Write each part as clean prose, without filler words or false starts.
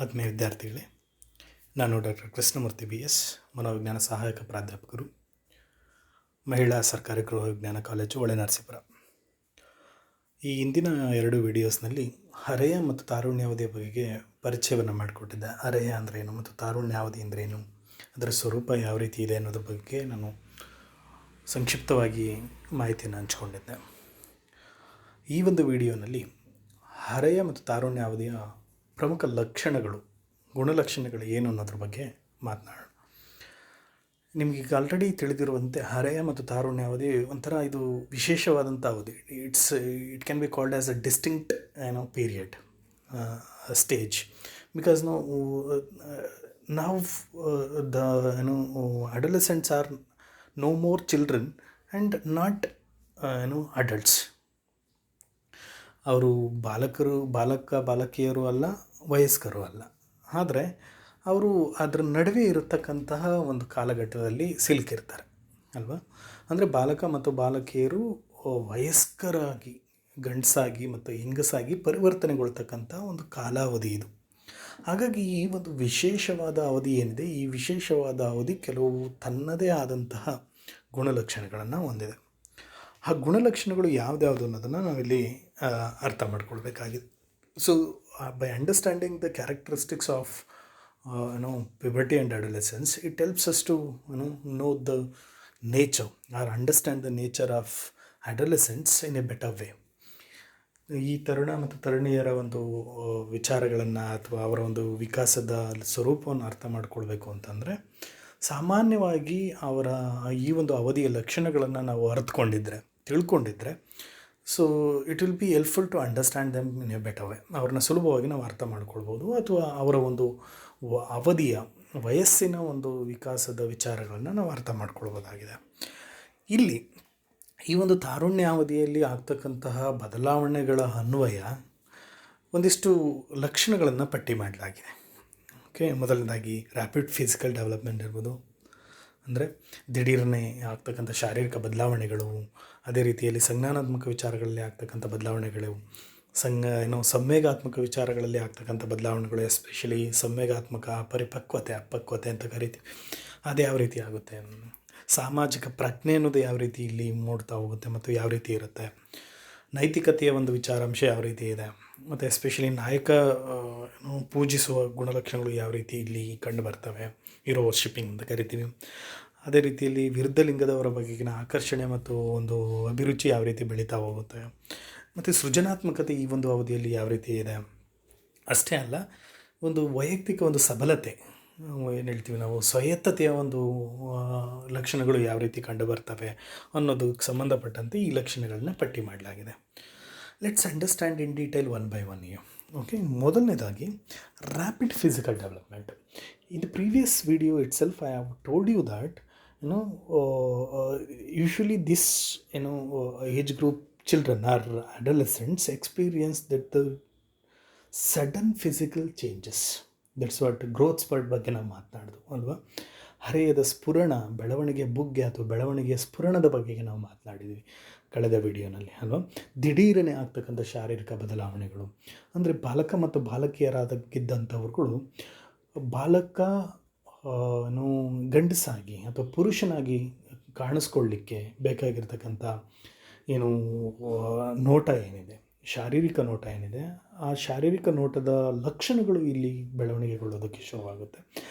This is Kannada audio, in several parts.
ಆತ್ಮೀಯ ವಿದ್ಯಾರ್ಥಿಗಳೇ, ನಾನು ಡಾಕ್ಟರ್ ಕೃಷ್ಣಮೂರ್ತಿ BS, ಮನೋವಿಜ್ಞಾನ ಸಹಾಯಕ ಪ್ರಾಧ್ಯಾಪಕರು, ಮಹಿಳಾ ಸರ್ಕಾರಿ ಗೃಹ ವಿಜ್ಞಾನ ಕಾಲೇಜು, ಹೊಳೆನರಸೀಪುರ. ಈ ಹಿಂದಿನ 2 ವಿಡಿಯೋಸ್ನಲ್ಲಿ ಹರೆಯ ಮತ್ತು ತಾರುಣ್ಯಾವಧಿಯ ಬಗೆಗೆ ಪರಿಚಯವನ್ನು ಮಾಡಿಕೊಟ್ಟಿದ್ದೆ. ಹರೆಯ ಅಂದ್ರೇನು ಮತ್ತು ತಾರುಣ್ಯಾವಧಿ ಅಂದ್ರೇನು, ಅದರ ಸ್ವರೂಪ ಯಾವ ರೀತಿ ಇದೆ ಅನ್ನೋದ್ರ ಬಗ್ಗೆ ನಾನು ಸಂಕ್ಷಿಪ್ತವಾಗಿ ಮಾಹಿತಿಯನ್ನು ಹಂಚಿಕೊಂಡಿದ್ದೆ. ಈ ಒಂದು ವಿಡಿಯೋನಲ್ಲಿ ಹರೆಯ ಮತ್ತು ತಾರುಣ್ಯಾವಧಿಯ ಪ್ರಮುಖ ಲಕ್ಷಣಗಳು, ಗುಣಲಕ್ಷಣಗಳು ಏನು ಅನ್ನೋದ್ರ ಬಗ್ಗೆ ಮಾತನಾಡೋಣ. ನಿಮಗೀಗ ಆಲ್ರೆಡಿ ತಿಳಿದಿರುವಂತೆ ಹರೆಯ ಮತ್ತು ತಾರುಣ್ಯಾವಧಿ ಒಂಥರ ಇದು ವಿಶೇಷವಾದಂಥ ಅವಧಿ. It can be called as a distinct period stage, because ನಾವು the adolescents are no more children and not adults. ಅವರು ಬಾಲಕಿಯರು ಅಲ್ಲ, ವಯಸ್ಕರು ಅಲ್ಲ. ಆದರೆ ಅವರು ಅದರ ನಡುವೆ ಇರತಕ್ಕಂತಹ ಒಂದು ಕಾಲಘಟ್ಟದಲ್ಲಿ ಸಿಲುಕಿರ್ತಾರೆ ಅಲ್ವಾ. ಅಂದರೆ ಬಾಲಕ ಮತ್ತು ಬಾಲಕಿಯರು ವಯಸ್ಕರಾಗಿ, ಗಂಡಸಾಗಿ ಮತ್ತು ಹೆಂಗಸಾಗಿ ಪರಿವರ್ತನೆಗೊಳ್ತಕ್ಕಂಥ ಒಂದು ಕಾಲಾವಧಿ ಇದು. ಹಾಗಾಗಿ ಈ ಒಂದು ವಿಶೇಷವಾದ ಅವಧಿ ಏನಿದೆ, ಈ ವಿಶೇಷವಾದ ಅವಧಿ ಕೆಲವು ತನ್ನದೇ ಆದಂತಹ ಗುಣಲಕ್ಷಣಗಳನ್ನು ಹೊಂದಿದೆ. ಆ ಗುಣಲಕ್ಷಣಗಳು ಯಾವುದ್ಯಾವುದು ಅನ್ನೋದನ್ನು ನಾವಿಲ್ಲಿ ಅರ್ಥ ಮಾಡ್ಕೊಳ್ಬೇಕಾಗಿದೆ. So by understanding the characteristics of puberty and adolescence, it helps us to know the nature or understand the nature of adolescence in a better way. ಈ ತರುಣ ಮತ್ತು ತರುಣಿಯರ ಒಂದು ವಿಚಾರಗಳನ್ನು ಅಥವಾ ಅವರ ಒಂದು ವಿಕಾಸದ ಸ್ವರೂಪವನ್ನು ಅರ್ಥ ಮಾಡ್ಕೊಳ್ಬೇಕು ಅಂತಂದರೆ, ಸಾಮಾನ್ಯವಾಗಿ ಅವರ ಈ ಒಂದು ಅವಧಿಯ ಲಕ್ಷಣಗಳನ್ನು ನಾವು ತಿಳ್ಕೊಂಡಿದ್ರೆ so it will be helpful to understand them in a better way. ಅವ್ರನ್ನ ಸುಲಭವಾಗಿ ನಾವು ಅರ್ಥ ಮಾಡ್ಕೊಳ್ಬೋದು, ಅಥವಾ ಅವರ ಒಂದು ಅವಧಿಯ ವಯಸ್ಸಿನ ಒಂದು ವಿಕಾಸದ ವಿಚಾರಗಳನ್ನು ನಾವು ಅರ್ಥ ಮಾಡ್ಕೊಳ್ಬೋದಾಗಿದೆ. ಇಲ್ಲಿ ಈ ಒಂದು ತಾರುಣ್ಯಾವಧಿಯಲ್ಲಿ ಆಗ್ತಕ್ಕಂತಹ ಬದಲಾವಣೆಗಳ ಅನ್ವಯ ಒಂದಿಷ್ಟು ಲಕ್ಷಣಗಳನ್ನು ಪಟ್ಟಿ ಮಾಡಲಾಗಿದೆ. ಓಕೆ, ಮೊದಲನೇದಾಗಿ ರ್ಯಾಪಿಡ್ ಫಿಸಿಕಲ್ ಡೆವಲಪ್ಮೆಂಟ್ ಇರ್ಬೋದು, ಅಂದರೆ ದಿಢೀರನೇ ಆಗ್ತಕ್ಕಂಥ ಶಾರೀರಿಕ ಬದಲಾವಣೆಗಳು. ಅದೇ ರೀತಿಯಲ್ಲಿ ಸಂಜ್ಞಾನಾತ್ಮಕ ವಿಚಾರಗಳಲ್ಲಿ ಆಗ್ತಕ್ಕಂಥ ಬದಲಾವಣೆಗಳು, ಸಂವೇಗಾತ್ಮಕ ವಿಚಾರಗಳಲ್ಲಿ ಆಗ್ತಕ್ಕಂಥ ಬದಲಾವಣೆಗಳು, ಎಸ್ಪೆಷಲಿ ಸಂವೇಗಾತ್ಮಕ ಅಪಕ್ವತೆ ಅಂತ ಕರಿತೀವಿ. ಅದು ಯಾವ ರೀತಿ ಆಗುತ್ತೆ, ಸಾಮಾಜಿಕ ಪ್ರಜ್ಞೆ ಅನ್ನೋದು ಯಾವ ರೀತಿ ಇಲ್ಲಿ ಮೂಡ್ತಾ ಹೋಗುತ್ತೆ ಮತ್ತು ಯಾವ ರೀತಿ ಇರುತ್ತೆ, ನೈತಿಕತೆಯ ಒಂದು ವಿಚಾರಾಂಶ ಯಾವ ರೀತಿ ಇದೆ, ಮತ್ತು ಎಸ್ಪೆಷಲಿ ನಾಯಕ ಪೂಜಿಸುವ ಗುಣಲಕ್ಷಣಗಳು ಯಾವ ರೀತಿ ಇಲ್ಲಿ ಕಂಡು ಬರ್ತವೆ, ಹೀರೋ ವರ್ಷಿಪಿಂಗ್ ಅಂತ ಕರಿತೀವಿ. ಅದೇ ರೀತಿಯಲ್ಲಿ ವಿರುದ್ಧ ಲಿಂಗದವರ ಬಗೆಗಿನ ಆಕರ್ಷಣೆ ಮತ್ತು ಒಂದು ಅಭಿರುಚಿ ಯಾವ ರೀತಿ ಬೆಳೀತಾ ಹೋಗುತ್ತೆ, ಮತ್ತು ಸೃಜನಾತ್ಮಕತೆ ಈ ಒಂದು ಅವಧಿಯಲ್ಲಿ ಯಾವ ರೀತಿ ಇದೆ. ಅಷ್ಟೇ ಅಲ್ಲ, ಒಂದು ವೈಯಕ್ತಿಕ ಒಂದು ಸಬಲತೆ, ಏನು ಹೇಳ್ತೀವಿ ನಾವು, ಸ್ವಾಯತ್ತತೆಯ ಒಂದು ಲಕ್ಷಣಗಳು ಯಾವ ರೀತಿ ಕಂಡು ಬರ್ತವೆ ಅನ್ನೋದಕ್ಕೆ ಸಂಬಂಧಪಟ್ಟಂತೆ ಈ ಲಕ್ಷಣಗಳನ್ನ ಪಟ್ಟಿ ಮಾಡಲಾಗಿದೆ. Let's understand in detail one by one here. Okay, ಮೊದಲನೇದಾಗಿ rapid physical development. In the previous video itself I have told you that usually this age group children or adolescents experience that the sudden physical changes. That's what growth spurt ಬಗ್ಗೆ ನಾವು ಮಾತನಾಡೋದು ಅಲ್ವಾ. ಹರೆಯದ ಸ್ಫುರಣ, ಬೆಳವಣಿಗೆ ಬುಗ್ಗೆ ಅಥವಾ ಬೆಳವಣಿಗೆಯ ಸ್ಫುರಣದ ಬಗೆಗೆ ನಾವು ಮಾತನಾಡಿದ್ವಿ ಕಳೆದ ವಿಡಿಯೋನಲ್ಲಿ ಅಲ್ವಾ. ದಿಢೀರನೆ ಆಗ್ತಕ್ಕಂಥ ಶಾರೀರಿಕ ಬದಲಾವಣೆಗಳು ಅಂದರೆ ಬಾಲಕ ಮತ್ತು ಬಾಲಕಿಯರಾಗಿದ್ದಂಥವ್ರುಗಳು ಗಂಡಸಾಗಿ ಅಥವಾ ಪುರುಷನಾಗಿ ಕಾಣಿಸ್ಕೊಳ್ಳಿಕ್ಕೆ ಬೇಕಾಗಿರ್ತಕ್ಕಂಥ ನೋಟ ಏನಿದೆ, ಶಾರೀರಿಕ ನೋಟ ಏನಿದೆ, ಆ ಶಾರೀರಿಕ ನೋಟದ ಲಕ್ಷಣಗಳು ಇಲ್ಲಿ ಬೆಳವಣಿಗೆಗೊಳ್ಳೋದಕ್ಕೆ ಶುರುವಾಗುತ್ತೆ.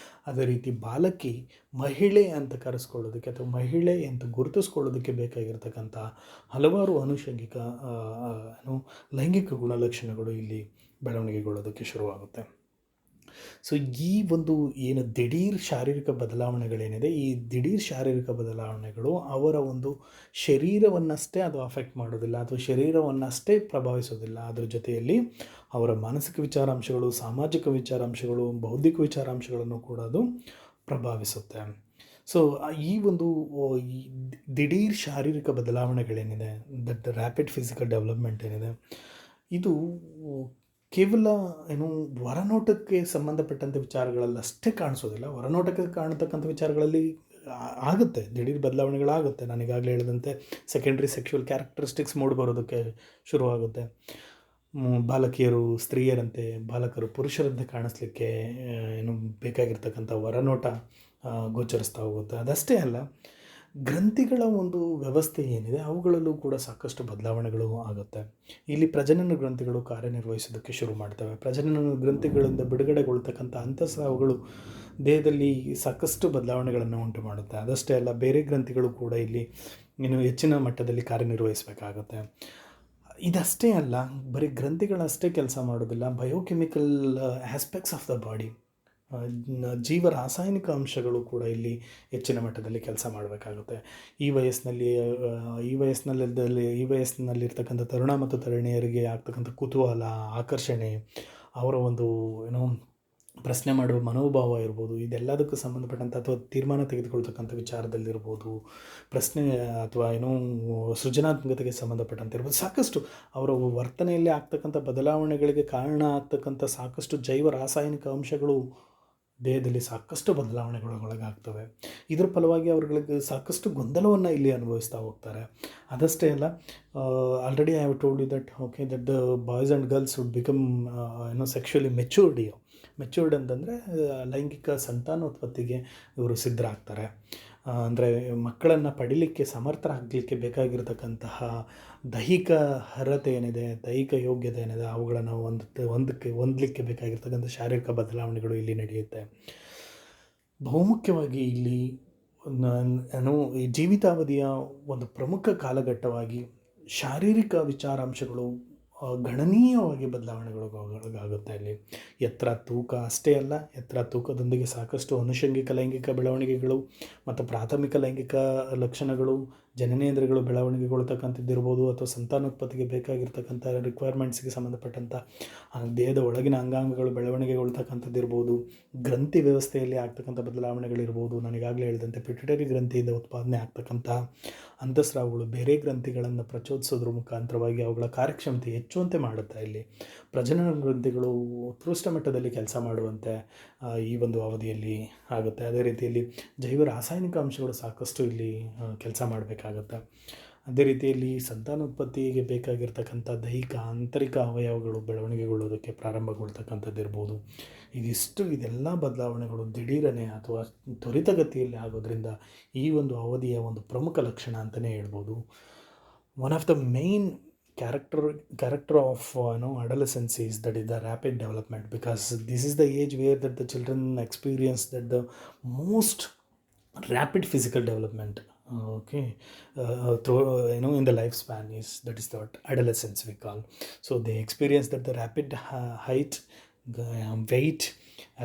ಅದೇ ರೀತಿ ಬಾಲಕಿ ಮಹಿಳೆ ಅಂತ ಕರೆಸ್ಕೊಳ್ಳೋದಕ್ಕೆ ಅಥವಾ ಮಹಿಳೆ ಅಂತ ಗುರುತಿಸ್ಕೊಳ್ಳೋದಕ್ಕೆ ಬೇಕಾಗಿರ್ತಕ್ಕಂಥ ಹಲವಾರು ಆನುಷಂಗಿಕ ಲೈಂಗಿಕ ಗುಣಲಕ್ಷಣಗಳು ಇಲ್ಲಿ ಬೆಳವಣಿಗೆಗೊಳ್ಳೋದಕ್ಕೆ ಶುರುವಾಗುತ್ತೆ. ಸೊ ಈ ಒಂದು ದಿಢೀರ್ ಶಾರೀರಿಕ ಬದಲಾವಣೆಗಳೇನಿದೆ, ಈ ದಿಢೀರ್ ಶಾರೀರಿಕ ಬದಲಾವಣೆಗಳು ಅವರ ಒಂದು ಶರೀರವನ್ನಷ್ಟೇ ಅದು ಅಫೆಕ್ಟ್ ಮಾಡೋದಿಲ್ಲ ಅಥವಾ ಶರೀರವನ್ನಷ್ಟೇ ಪ್ರಭಾವಿಸೋದಿಲ್ಲ. ಅದರ ಜೊತೆಯಲ್ಲಿ ಅವರ ಮಾನಸಿಕ ವಿಚಾರಾಂಶಗಳು, ಸಾಮಾಜಿಕ ವಿಚಾರಾಂಶಗಳು, ಬೌದ್ಧಿಕ ವಿಚಾರಾಂಶಗಳನ್ನು ಕೂಡ ಅದು ಪ್ರಭಾವಿಸುತ್ತೆ. ಸೊ ಈ ಒಂದು ದಿಢೀರ್ ಶಾರೀರಿಕ ಬದಲಾವಣೆಗಳೇನಿದೆ, ದಟ್ ರ್ಯಾಪಿಡ್ ಫಿಸಿಕಲ್ ಡೆವಲಪ್ಮೆಂಟ್ ಏನಿದೆ, ಇದು ಕೇವಲ ಹೊರನೋಟಕ್ಕೆ ಸಂಬಂಧಪಟ್ಟಂಥ ವಿಚಾರಗಳಲ್ಲಿ ಅಷ್ಟೇ ಕಾಣಿಸೋದಿಲ್ಲ. ಹೊರನೋಟಕ್ಕೆ ಕಾಣತಕ್ಕಂಥ ವಿಚಾರಗಳಲ್ಲಿ ಆಗುತ್ತೆ, ದಿಢೀರ್ ಬದಲಾವಣೆಗಳಾಗುತ್ತೆ. ನಾನೀಗಾಗಲೇ ಹೇಳಿದಂತೆ ಸೆಕೆಂಡ್ರಿ ಸೆಕ್ಷುವಲ್ ಕ್ಯಾರೆಕ್ಟರಿಸ್ಟಿಕ್ಸ್ ಮೂಡಿಬರೋದಕ್ಕೆ ಶುರುವಾಗುತ್ತೆ. ಬಾಲಕಿಯರು ಸ್ತ್ರೀಯರಂತೆ, ಬಾಲಕರು ಪುರುಷರಂತೆ ಕಾಣಿಸ್ಲಿಕ್ಕೆ ಏನು ಬೇಕಾಗಿರ್ತಕ್ಕಂಥ ಹೊರನೋಟ ಗೋಚರಿಸ್ತಾ ಹೋಗುತ್ತೆ. ಅದಷ್ಟೇ ಅಲ್ಲ, ಗ್ರಂಥಿಗಳ ಒಂದು ವ್ಯವಸ್ಥೆ ಏನಿದೆ ಅವುಗಳಲ್ಲೂ ಕೂಡ ಸಾಕಷ್ಟು ಬದಲಾವಣೆಗಳು ಆಗುತ್ತೆ. ಇಲ್ಲಿ ಪ್ರಜನನ ಗ್ರಂಥಿಗಳು ಕಾರ್ಯನಿರ್ವಹಿಸೋದಕ್ಕೆ ಶುರು ಮಾಡ್ತವೆ. ಪ್ರಜನನ ಗ್ರಂಥಿಗಳಿಂದ ಬಿಡುಗಡೆಗೊಳ್ತಕ್ಕಂಥ ಅಂತಃಸ್ರಾವಗಳು ದೇಹದಲ್ಲಿ ಸಾಕಷ್ಟು ಬದಲಾವಣೆಗಳನ್ನು ಉಂಟು ಮಾಡುತ್ತೆ. ಅದಷ್ಟೇ ಅಲ್ಲ, ಬೇರೆ ಗ್ರಂಥಿಗಳು ಕೂಡ ಇಲ್ಲಿ ಇನ್ನು ಹೆಚ್ಚಿನ ಮಟ್ಟದಲ್ಲಿ ಕಾರ್ಯನಿರ್ವಹಿಸಬೇಕಾಗುತ್ತೆ. ಇದಷ್ಟೇ ಅಲ್ಲ, ಬರೀ ಗ್ರಂಥಿಗಳಷ್ಟೇ ಕೆಲಸ ಮಾಡೋದಿಲ್ಲ, biochemical aspects of the body, ಜೀವ ರಾಸಾಯನಿಕ ಅಂಶಗಳು ಕೂಡ ಇಲ್ಲಿ ಹೆಚ್ಚಿನ ಮಟ್ಟದಲ್ಲಿ ಕೆಲಸ ಮಾಡಬೇಕಾಗುತ್ತೆ. ಈ ವಯಸ್ಸಿನಲ್ಲಿರ್ತಕ್ಕಂಥ ತರುಣ ಮತ್ತು ತರುಣಿಯರಿಗೆ ಆಗ್ತಕ್ಕಂಥ ಕುತೂಹಲ, ಆಕರ್ಷಣೆ, ಅವರ ಒಂದು ಪ್ರಶ್ನೆ ಮಾಡುವ ಮನೋಭಾವ ಇರ್ಬೋದು, ಇದೆಲ್ಲದಕ್ಕೂ ಸಂಬಂಧಪಟ್ಟಂಥ ಅಥವಾ ತೀರ್ಮಾನ ತೆಗೆದುಕೊಳ್ತಕ್ಕಂಥ ವಿಚಾರದಲ್ಲಿರ್ಬೋದು, ಪ್ರಶ್ನೆ ಅಥವಾ ಸೃಜನಾತ್ಮಕತೆಗೆ ಸಂಬಂಧಪಟ್ಟಂತೆ ಇರ್ಬೋದು, ಸಾಕಷ್ಟು ಅವರ ವರ್ತನೆಯಲ್ಲಿ ಆಗ್ತಕ್ಕಂಥ ಬದಲಾವಣೆಗಳಿಗೆ ಕಾರಣ ಆಗ್ತಕ್ಕಂಥ ಸಾಕಷ್ಟು ಜೈವ ರಾಸಾಯನಿಕ ಅಂಶಗಳು ದೇಹದಲ್ಲಿ ಸಾಕಷ್ಟು ಬದಲಾವಣೆಗೊಳಗಾಗ್ತವೆ. ಇದರ ಫಲವಾಗಿ ಅವ್ರಿಗೆ ಸಾಕಷ್ಟು ಗೊಂದಲವನ್ನು ಇಲ್ಲಿ ಅನುಭವಿಸ್ತಾ ಹೋಗ್ತಾರೆ. ಅದಷ್ಟೇ ಅಲ್ಲ, already I have told you that that the boys and girls would become sexually matured ಅಂತಂದರೆ ಲೈಂಗಿಕ ಸಂತಾನೋತ್ಪತ್ತಿಗೆ ಇವರು ಸಿದ್ಧರಾಗ್ತಾರೆ. ಅಂದರೆ ಮಕ್ಕಳನ್ನು ಪಡಿಲಿಕ್ಕೆ ಸಮರ್ಥರಾಗಲಿಕ್ಕೆ ಬೇಕಾಗಿರ್ತಕ್ಕಂತಹ ದೈಹಿಕ ಅರ್ಹತೆ ಏನಿದೆ, ದೈಹಿಕ ಯೋಗ್ಯತೆ ಏನಿದೆ, ಅವುಗಳನ್ನು ಹೊಂದಲಿಕ್ಕೆ ಬೇಕಾಗಿರ್ತಕ್ಕಂಥ ಶಾರೀರಿಕ ಬದಲಾವಣೆಗಳು ಇಲ್ಲಿ ನಡೆಯುತ್ತೆ. ಬಹುಮುಖ್ಯವಾಗಿ ಇಲ್ಲಿ ಈ ಜೀವಿತಾವಧಿಯ ಒಂದು ಪ್ರಮುಖ ಕಾಲಘಟ್ಟವಾಗಿ ಶಾರೀರಿಕ ವಿಚಾರಾಂಶಗಳು ಗಣನೀಯವಾಗಿ ಬದಲಾವಣೆಗೊಳಗಾಗುತ್ತೆ. ಇಲ್ಲಿ ಎತ್ತರ, ತೂಕ ಅಷ್ಟೇ ಅಲ್ಲ, ಎತ್ತರ, ತೂಕದೊಂದಿಗೆ ಸಾಕಷ್ಟು ಅನುಷಂಗಿಕ ಲೈಂಗಿಕ ಬೆಳವಣಿಗೆಗಳು ಮತ್ತು ಪ್ರಾಥಮಿಕ ಲೈಂಗಿಕ ಲಕ್ಷಣಗಳು, ಜನನೇಂದ್ರಿಯಗಳು ಬೆಳವಣಿಗೆಗೊಳ್ತಕ್ಕಂಥದ್ದಿರ್ಬೋದು, ಅಥವಾ ಸಂತಾನೋತ್ಪತ್ತಿಗೆ ಬೇಕಾಗಿರ್ತಕ್ಕಂಥ ರಿಕ್ವೈರ್ಮೆಂಟ್ಸ್ಗೆ ಸಂಬಂಧಪಟ್ಟಂಥ ದೇಹದ ಒಳಗಿನ ಅಂಗಾಂಗಗಳು ಬೆಳವಣಿಗೆಗೊಳ್ತಕ್ಕಂಥದ್ದಿರ್ಬೋದು, ಗ್ರಂಥಿ ವ್ಯವಸ್ಥೆಯಲ್ಲಿ ಆಗ್ತಕ್ಕಂಥ ಬದಲಾವಣೆಗಳಿರ್ಬೋದು. ನನಗಾಗಲೇ ಹೇಳಿದಂತೆ ಪಿಟ್ಯುಟರಿ ಗ್ರಂಥಿಯಿಂದ ಉತ್ಪಾದನೆ ಆಗ್ತಕ್ಕಂಥ ಅಂತಃಸ್ರಾವಗಳು ಬೇರೆ ಗ್ರಂಥಿಗಳನ್ನು ಪ್ರಚೋದಿಸೋದ್ರ ಮುಖಾಂತರವಾಗಿ ಅವುಗಳ ಕಾರ್ಯಕ್ಷಮತೆ ಹೆಚ್ಚುವಂತೆ ಮಾಡುತ್ತೆ. ಇಲ್ಲಿ ಪ್ರಜನನ ಗ್ರಂಥಿಗಳು ಉತ್ಕೃಷ್ಟ ಮಟ್ಟದಲ್ಲಿ ಕೆಲಸ ಮಾಡುವಂತೆ ಈ ಒಂದು ಅವಧಿಯಲ್ಲಿ ಆಗುತ್ತೆ. ಅದೇ ರೀತಿಯಲ್ಲಿ ಜೈವ ರಾಸಾಯನಿಕ ಅಂಶಗಳು ಸಾಕಷ್ಟು ಇಲ್ಲಿ ಕೆಲಸ ಮಾಡಬೇಕಾಗುತ್ತೆ. ಅದೇ ರೀತಿಯಲ್ಲಿ ಸಂತಾನೋತ್ಪತ್ತಿಗೆ ಬೇಕಾಗಿರ್ತಕ್ಕಂಥ ದೈಹಿಕ ಆಂತರಿಕ ಅವಯವಗಳು ಬೆಳವಣಿಗೆಗೊಳ್ಳೋದಕ್ಕೆ ಪ್ರಾರಂಭಗೊಳ್ತಕ್ಕಂಥದ್ದಿರ್ಬೋದು. ಇದೆಲ್ಲ ಬದಲಾವಣೆಗಳು ದಿಢೀರನೆ ಅಥವಾ ತ್ವರಿತಗತಿಯಲ್ಲಿ ಆಗೋದ್ರಿಂದ ಈ ಒಂದು ಅವಧಿಯ ಒಂದು ಪ್ರಮುಖ ಲಕ್ಷಣ ಅಂತಲೇ ಹೇಳ್ಬೋದು. One of the main character of adolescence is that is the rapid development, because this is the age where that the children experience that the most rapid physical development through in the lifespan is what adolescence we call. So they experience that the rapid height, weight,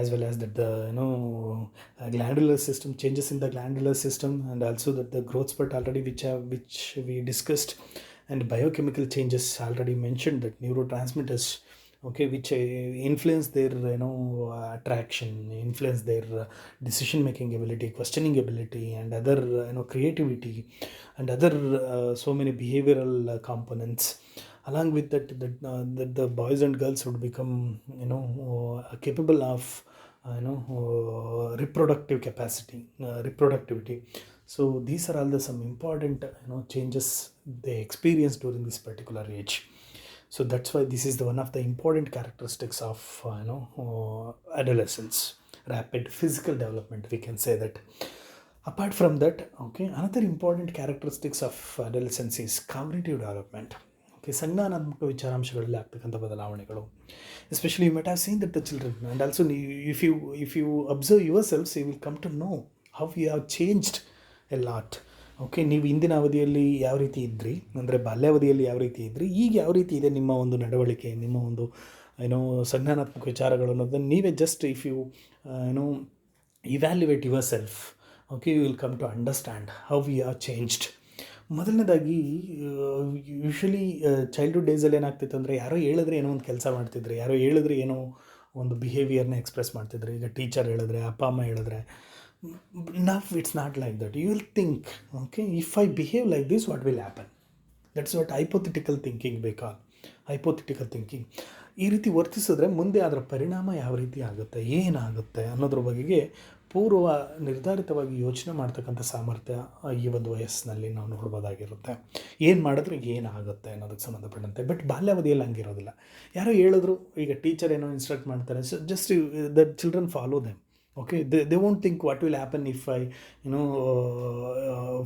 as well as that the glandular system changes in the glandular system, and also that the growth spurt already which we discussed, and biochemical changes already mentioned, that neurotransmitters which influence their attraction, influence their decision making ability, questioning ability, and other creativity, and other so many behavioral components. Along with that the boys and girls would become capable of reproductive capacity, reproductivity. So these are all some important changes they experience during this particular age. So that's why this is one of the important characteristics of adolescence, rapid physical development, we can say that. Apart from that, another important characteristics of adolescence is cognitive development. ಸಂಜ್ಞಾನಾತ್ಮಕ ವಿಚಾರಾಂಶಗಳಲ್ಲಿ ಆಗ್ತಕ್ಕಂಥ ಬದಲಾವಣೆಗಳು. Especially you might have seen that the children, and also if you observe your selfs you will come to know how you have changed a lot. ನೀವು ಹಿಂದಿನ ಅವಧಿಯಲ್ಲಿ ಯಾವ ರೀತಿ ಇದ್ರಿ, ಅಂದರೆ ಬಾಲ್ಯಾವಧಿಯಲ್ಲಿ ಯಾವ ರೀತಿ ಇದ್ರಿ, ಈಗ ಯಾವ ರೀತಿ ಇದೆ ನಿಮ್ಮ ಒಂದು ನಡವಳಿಕೆ, ನಿಮ್ಮ ಒಂದು ಸಂಜ್ಞಾನಾತ್ಮಕ ವಿಚಾರಗಳು ಅನ್ನೋದನ್ನು ನೀವೇ just if you evaluate yourself, you will come to understand how you have changed. ಮೊದಲನೇದಾಗಿ ಯೂಶ್ವಲಿ ಚೈಲ್ಡ್ಹುಡ್ ಡೇಸಲ್ಲಿ ಏನಾಗ್ತಿತ್ತು ಅಂದರೆ, ಯಾರೋ ಹೇಳಿದ್ರೆ ಏನೋ ಒಂದು ಕೆಲಸ ಮಾಡ್ತಿದ್ರು, ಯಾರೋ ಹೇಳಿದ್ರೆ ಏನೋ ಒಂದು ಬಿಹೇವಿಯರ್ನ ಎಕ್ಸ್ಪ್ರೆಸ್ ಮಾಡ್ತಿದ್ರು. ಈಗ ಟೀಚರ್ ಹೇಳಿದ್ರೆ, ಅಪ್ಪ ಅಮ್ಮ ಹೇಳಿದ್ರೆ, now it's not like that. You will think, if I behave like this, what will happen? That's what hypothetical thinking we call. Hypothetical thinking. ಈ ರೀತಿ ವರ್ತಿಸಿದ್ರೆ ಮುಂದೆ ಅದರ ಪರಿಣಾಮ ಯಾವ ರೀತಿ ಆಗುತ್ತೆ, ಏನಾಗುತ್ತೆ ಅನ್ನೋದ್ರ ಬಗೆಗೆ ಪೂರ್ವ ನಿರ್ಧಾರಿತವಾಗಿ ಯೋಚನೆ ಮಾಡ್ತಕ್ಕಂಥ ಸಾಮರ್ಥ್ಯ ಈ ಒಂದು ವಯಸ್ಸಿನಲ್ಲಿ ನಾವು ನೋಡ್ಬೋದಾಗಿರುತ್ತೆ. ಏನು ಮಾಡಿದ್ರೆ ಏನಾಗುತ್ತೆ ಅನ್ನೋದಕ್ಕೆ ಸಂಬಂಧಪಟ್ಟಂತೆ. ಬಟ್ ಬಾಲ್ಯಾವಧಿಯಲ್ಲಿ ಹಂಗಿರೋದಿಲ್ಲ. ಯಾರೋ ಹೇಳಿದ್ರು, ಈಗ ಟೀಚರ್ ಏನೋ ಇನ್ಸ್ಟ್ರಕ್ಟ್ ಮಾಡ್ತಾರೆ, so just the children follow them. Okay, they won't think what will happen if I,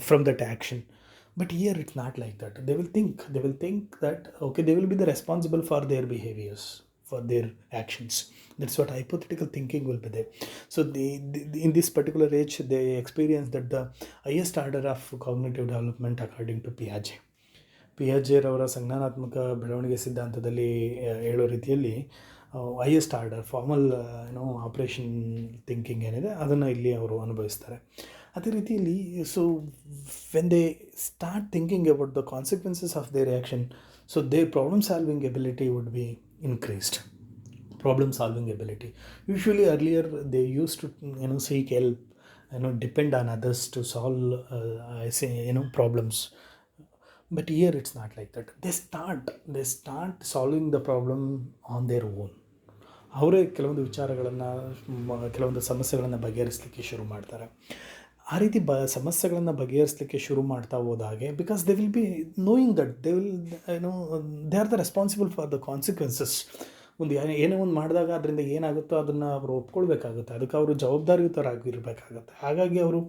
from that action. But here it's not like that. They will think that, okay, they will be the responsible for their behaviors, for their actions. That's what hypothetical thinking will be there. So they in this particular age, they experience that the highest order of cognitive development according to ಪಿಯಾಜೆರವರ ಸಂಜ್ಞಾನಾತ್ಮಕ ಬೆಳವಣಿಗೆ ಸಿದ್ಧಾಂತದಲ್ಲಿ ಹೇಳೋ ರೀತಿಯಲ್ಲಿ highest order formal operation thinking ಏನಿದೆ ಅದನ್ನು ಇಲ್ಲಿ ಅವರು ಅನುಭವಿಸ್ತಾರೆ. ಅದೇ ರೀತಿಯಲ್ಲಿ so when they start thinking about the consequences of their action, so their problem solving ability would be increased. Problem solving ability. Usually earlier they used to seek help, depend on others to solve problems. But here it's not like that. They start solving the problem on their own. ಅವರೇ ಕೆಲವೊಂದು ವಿಚಾರಗಳನ್ನು, ಕೆಲವೊಂದು ಸಮಸ್ಯೆಗಳನ್ನು ಬಗೆಹರಿಸಲಿಕ್ಕೆ ಶುರು ಮಾಡ್ತಾರೆ. ಆ ರೀತಿ ಸಮಸ್ಯೆಗಳನ್ನು ಬಗೆಹರಿಸಲಿಕ್ಕೆ ಶುರು ಮಾಡ್ತಾ ಹೋದಾಗೆ, because they will be knowing that they are the responsible for the consequences. ಏನೋ ಒಂದು ಮಾಡಿದಾಗ ಅದರಿಂದ ಏನಾಗುತ್ತೋ ಅದನ್ನು ಅವರು ಒಪ್ಕೊಳ್ಬೇಕಾಗುತ್ತೆ, ಅದಕ್ಕೆ ಅವರು ಜವಾಬ್ದಾರಿಯುತರಾಗಿರಬೇಕಾಗತ್ತೆ. ಹಾಗಾಗಿ ಅವರು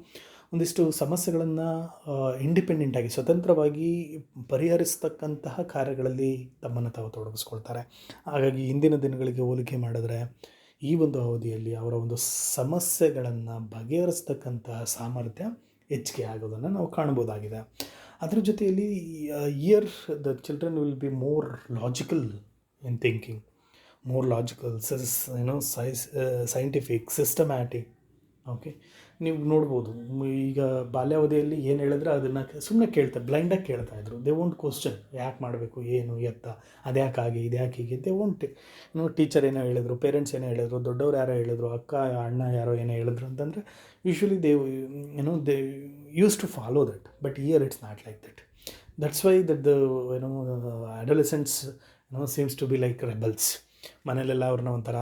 ಒಂದಿಷ್ಟು ಸಮಸ್ಯೆಗಳನ್ನು ಇಂಡಿಪೆಂಡೆಂಟಾಗಿ, ಸ್ವತಂತ್ರವಾಗಿ ಪರಿಹರಿಸ್ತಕ್ಕಂತಹ ಕಾರ್ಯಗಳಲ್ಲಿ ತಮ್ಮನ್ನು ತಾವು ತೊಡಗಿಸ್ಕೊಳ್ತಾರೆ. ಹಾಗಾಗಿ ಇಂದಿನ ದಿನಗಳಿಗೆ ಹೋಲಿಕೆ ಮಾಡಿದ್ರೆ ಈ ಒಂದು ಅವಧಿಯಲ್ಲಿ ಅವರ ಒಂದು ಸಮಸ್ಯೆಗಳನ್ನು ಬಗೆಹರಿಸ್ತಕ್ಕಂತಹ ಸಾಮರ್ಥ್ಯ ಹೆಚ್ಚಿಗೆ ಆಗೋದನ್ನು ನಾವು ಕಾಣ್ಬೋದಾಗಿದೆ. ಅದರ ಜೊತೆಯಲ್ಲಿ here the children will be more logical in thinking, more logical, scientific, systematic. Okay, ನೀವು ನೋಡ್ಬೋದು ಈಗ ಬಾಲ್ಯಾವಧಿಯಲ್ಲಿ ಏನು ಹೇಳಿದ್ರೆ ಅದನ್ನು ಸುಮ್ಮನೆ ಕೇಳ್ತಾರೆ, ಬ್ಲೈಂಡಾಗಿ ಕೇಳ್ತಾಯಿದ್ರು. ದೇ ವೋಂಟ್ ಕ್ವಶನ್, ಯಾಕೆ ಮಾಡಬೇಕು, ಏನು ಎತ್ತ, ಅದ್ಯಾಕಾಗಿ, ಇದ್ಯಾಕೆ ಹೀಗೆ. ದೇ ವೋಂಟ್ ಟೀಚರ್ ಏನೋ ಹೇಳಿದ್ರು, ಪೇರೆಂಟ್ಸ್ ಏನೋ ಹೇಳಿದ್ರು, ದೊಡ್ಡವ್ರು ಯಾರೋ ಹೇಳಿದ್ರು, ಅಕ್ಕ ಅಣ್ಣ ಯಾರೋ ಏನೋ ಹೇಳಿದ್ರು ಅಂತಂದರೆ usually they used to follow that. But here it's not like that. That's why that the adolescents seems to be like rebels. ಮನೇಲೆಲ್ಲ ಅವ್ರನ್ನ ಒಂಥರ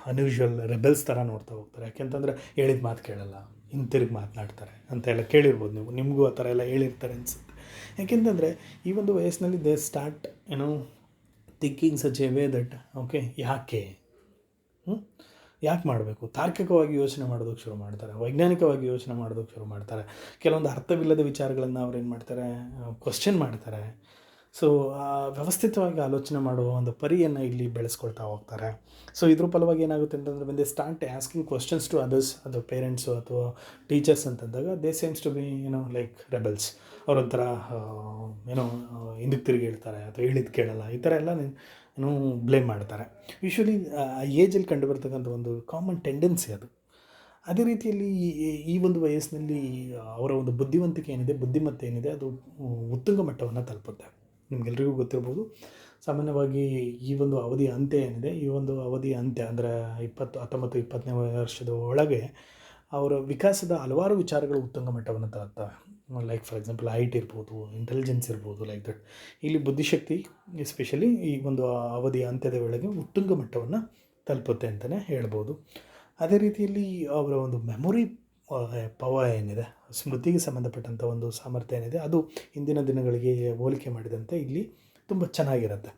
ಅನ್ಯೂಶ್ವಲ್ ರೆಬೆಲ್ಸ್ ಥರ ನೋಡ್ತಾ ಹೋಗ್ತಾರೆ. ಯಾಕೆಂತಂದರೆ ಹೇಳಿದ ಮಾತು ಕೇಳಲ್ಲ, ಹಿಂತಿರುಗಿ ಮಾತನಾಡ್ತಾರೆ ಅಂತ ಎಲ್ಲ ಕೇಳಿರ್ಬೋದು ನೀವು, ನಿಮಗೂ ಆ ಥರ ಎಲ್ಲ ಹೇಳಿರ್ತಾರೆ ಅನಿಸುತ್ತೆ. ಯಾಕೆಂತಂದರೆ ಈ ಒಂದು ವಯಸ್ಸಿನಲ್ಲಿ they start thinking such A way that okay ಯಾಕೆ ಮಾಡಬೇಕು, ತಾರ್ಕಿಕವಾಗಿ ಯೋಚನೆ ಮಾಡೋದಕ್ಕೆ ಶುರು ಮಾಡ್ತಾರೆ, ವೈಜ್ಞಾನಿಕವಾಗಿ ಯೋಚನೆ ಮಾಡೋದಕ್ಕೆ ಶುರು ಮಾಡ್ತಾರೆ. ಕೆಲವೊಂದು ಅರ್ಥವಿಲ್ಲದ ವಿಚಾರಗಳನ್ನು ಅವ್ರು ಏನು ಮಾಡ್ತಾರೆ, ಕ್ವಶ್ಚನ್ ಮಾಡ್ತಾರೆ. ಸೊ ವ್ಯವಸ್ಥಿತವಾಗಿ ಆಲೋಚನೆ ಮಾಡುವ ಒಂದು ಪರಿಯನ್ನು ಇಲ್ಲಿ ಬೆಳೆಸ್ಕೊಳ್ತಾ ಹೋಗ್ತಾರೆ. ಸೊ ಇದ್ರ ಫಲವಾಗಿ ಏನಾಗುತ್ತೆ ಅಂತಂದರೆ, when they start asking questions to others, ಅದು ಪೇರೆಂಟ್ಸು ಅಥವಾ ಟೀಚರ್ಸ್ ಅಂತಂದಾಗ they seems to be like rebels. ಅವರೊಂಥರ ಹಿಂದಕ್ಕೆ ತಿರುಗಿ ಹೇಳ್ತಾರೆ ಅಥವಾ ಹೇಳಿದ್ದು ಕೇಳಲ್ಲ, ಈ ಥರ ಎಲ್ಲ ಬ್ಲೇಮ್ ಮಾಡ್ತಾರೆ. ಯೂಶ್ವಲಿ ಆ ಏಜಲ್ಲಿ ಕಂಡುಬರ್ತಕ್ಕಂಥ ಒಂದು ಕಾಮನ್ ಟೆಂಡೆನ್ಸಿ ಅದು. ಅದೇ ರೀತಿಯಲ್ಲಿ ಈ ಒಂದು ವಯಸ್ಸಿನಲ್ಲಿ ಅವರ ಒಂದು ಬುದ್ಧಿವಂತಿಕೆ ಏನಿದೆ, ಬುದ್ಧಿಮತ್ತೆ ಏನಿದೆ, ಅದು ಉತ್ತುಂಗ ಮಟ್ಟವನ್ನು ತಲುಪುತ್ತೆ. ನಿಮಗೆಲ್ರಿಗೂ ಗೊತ್ತಿರ್ಬೋದು, ಸಾಮಾನ್ಯವಾಗಿ ಈ ಒಂದು ಅವಧಿಯ ಅಂತ್ಯ ಏನಿದೆ, ಈ ಒಂದು ಅವಧಿಯ ಅಂತ್ಯ ಅಂದರೆ 19-20ನೇ ವರ್ಷದ ಒಳಗೆ ಅವರ ವಿಕಾಸದ ಹಲವಾರು ವಿಚಾರಗಳು ಉತ್ತುಂಗ ಮಟ್ಟವನ್ನು ತಲುಪ್ತವೆ. ಲೈಕ್ ಫಾರ್ ಎಕ್ಸಾಂಪಲ್ ಹೈಟ್ ಇರ್ಬೋದು, ಇಂಟೆಲಿಜೆನ್ಸ್ ಇರ್ಬೋದು, ಲೈಕ್ ದಟ್. ಇಲ್ಲಿ ಬುದ್ಧಿಶಕ್ತಿ ಎಸ್ಪೆಷಲಿ ಈ ಒಂದು ಅವಧಿಯ ಅಂತ್ಯದ ವೇಳೆಗೆ ಉತ್ತುಂಗ ಮಟ್ಟವನ್ನು ತಲುಪುತ್ತೆ ಅಂತಲೇ ಹೇಳ್ಬೋದು. ಅದೇ ರೀತಿಯಲ್ಲಿ ಅವರ ಒಂದು ಮೆಮೊರಿ ಪವರ್ ಏನಿದೆ, ಸ್ಮೃತಿಗೆ ಸಂಬಂಧಪಟ್ಟಂಥ ಒಂದು ಸಾಮರ್ಥ್ಯ ಏನಿದೆ, ಅದು ಇಂದಿನ ದಿನಗಳಿಗೆ ಹೋಲಿಕೆ ಮಾಡಿದಂತೆ ಇಲ್ಲಿ ತುಂಬ ಚೆನ್ನಾಗಿರುತ್ತೆ.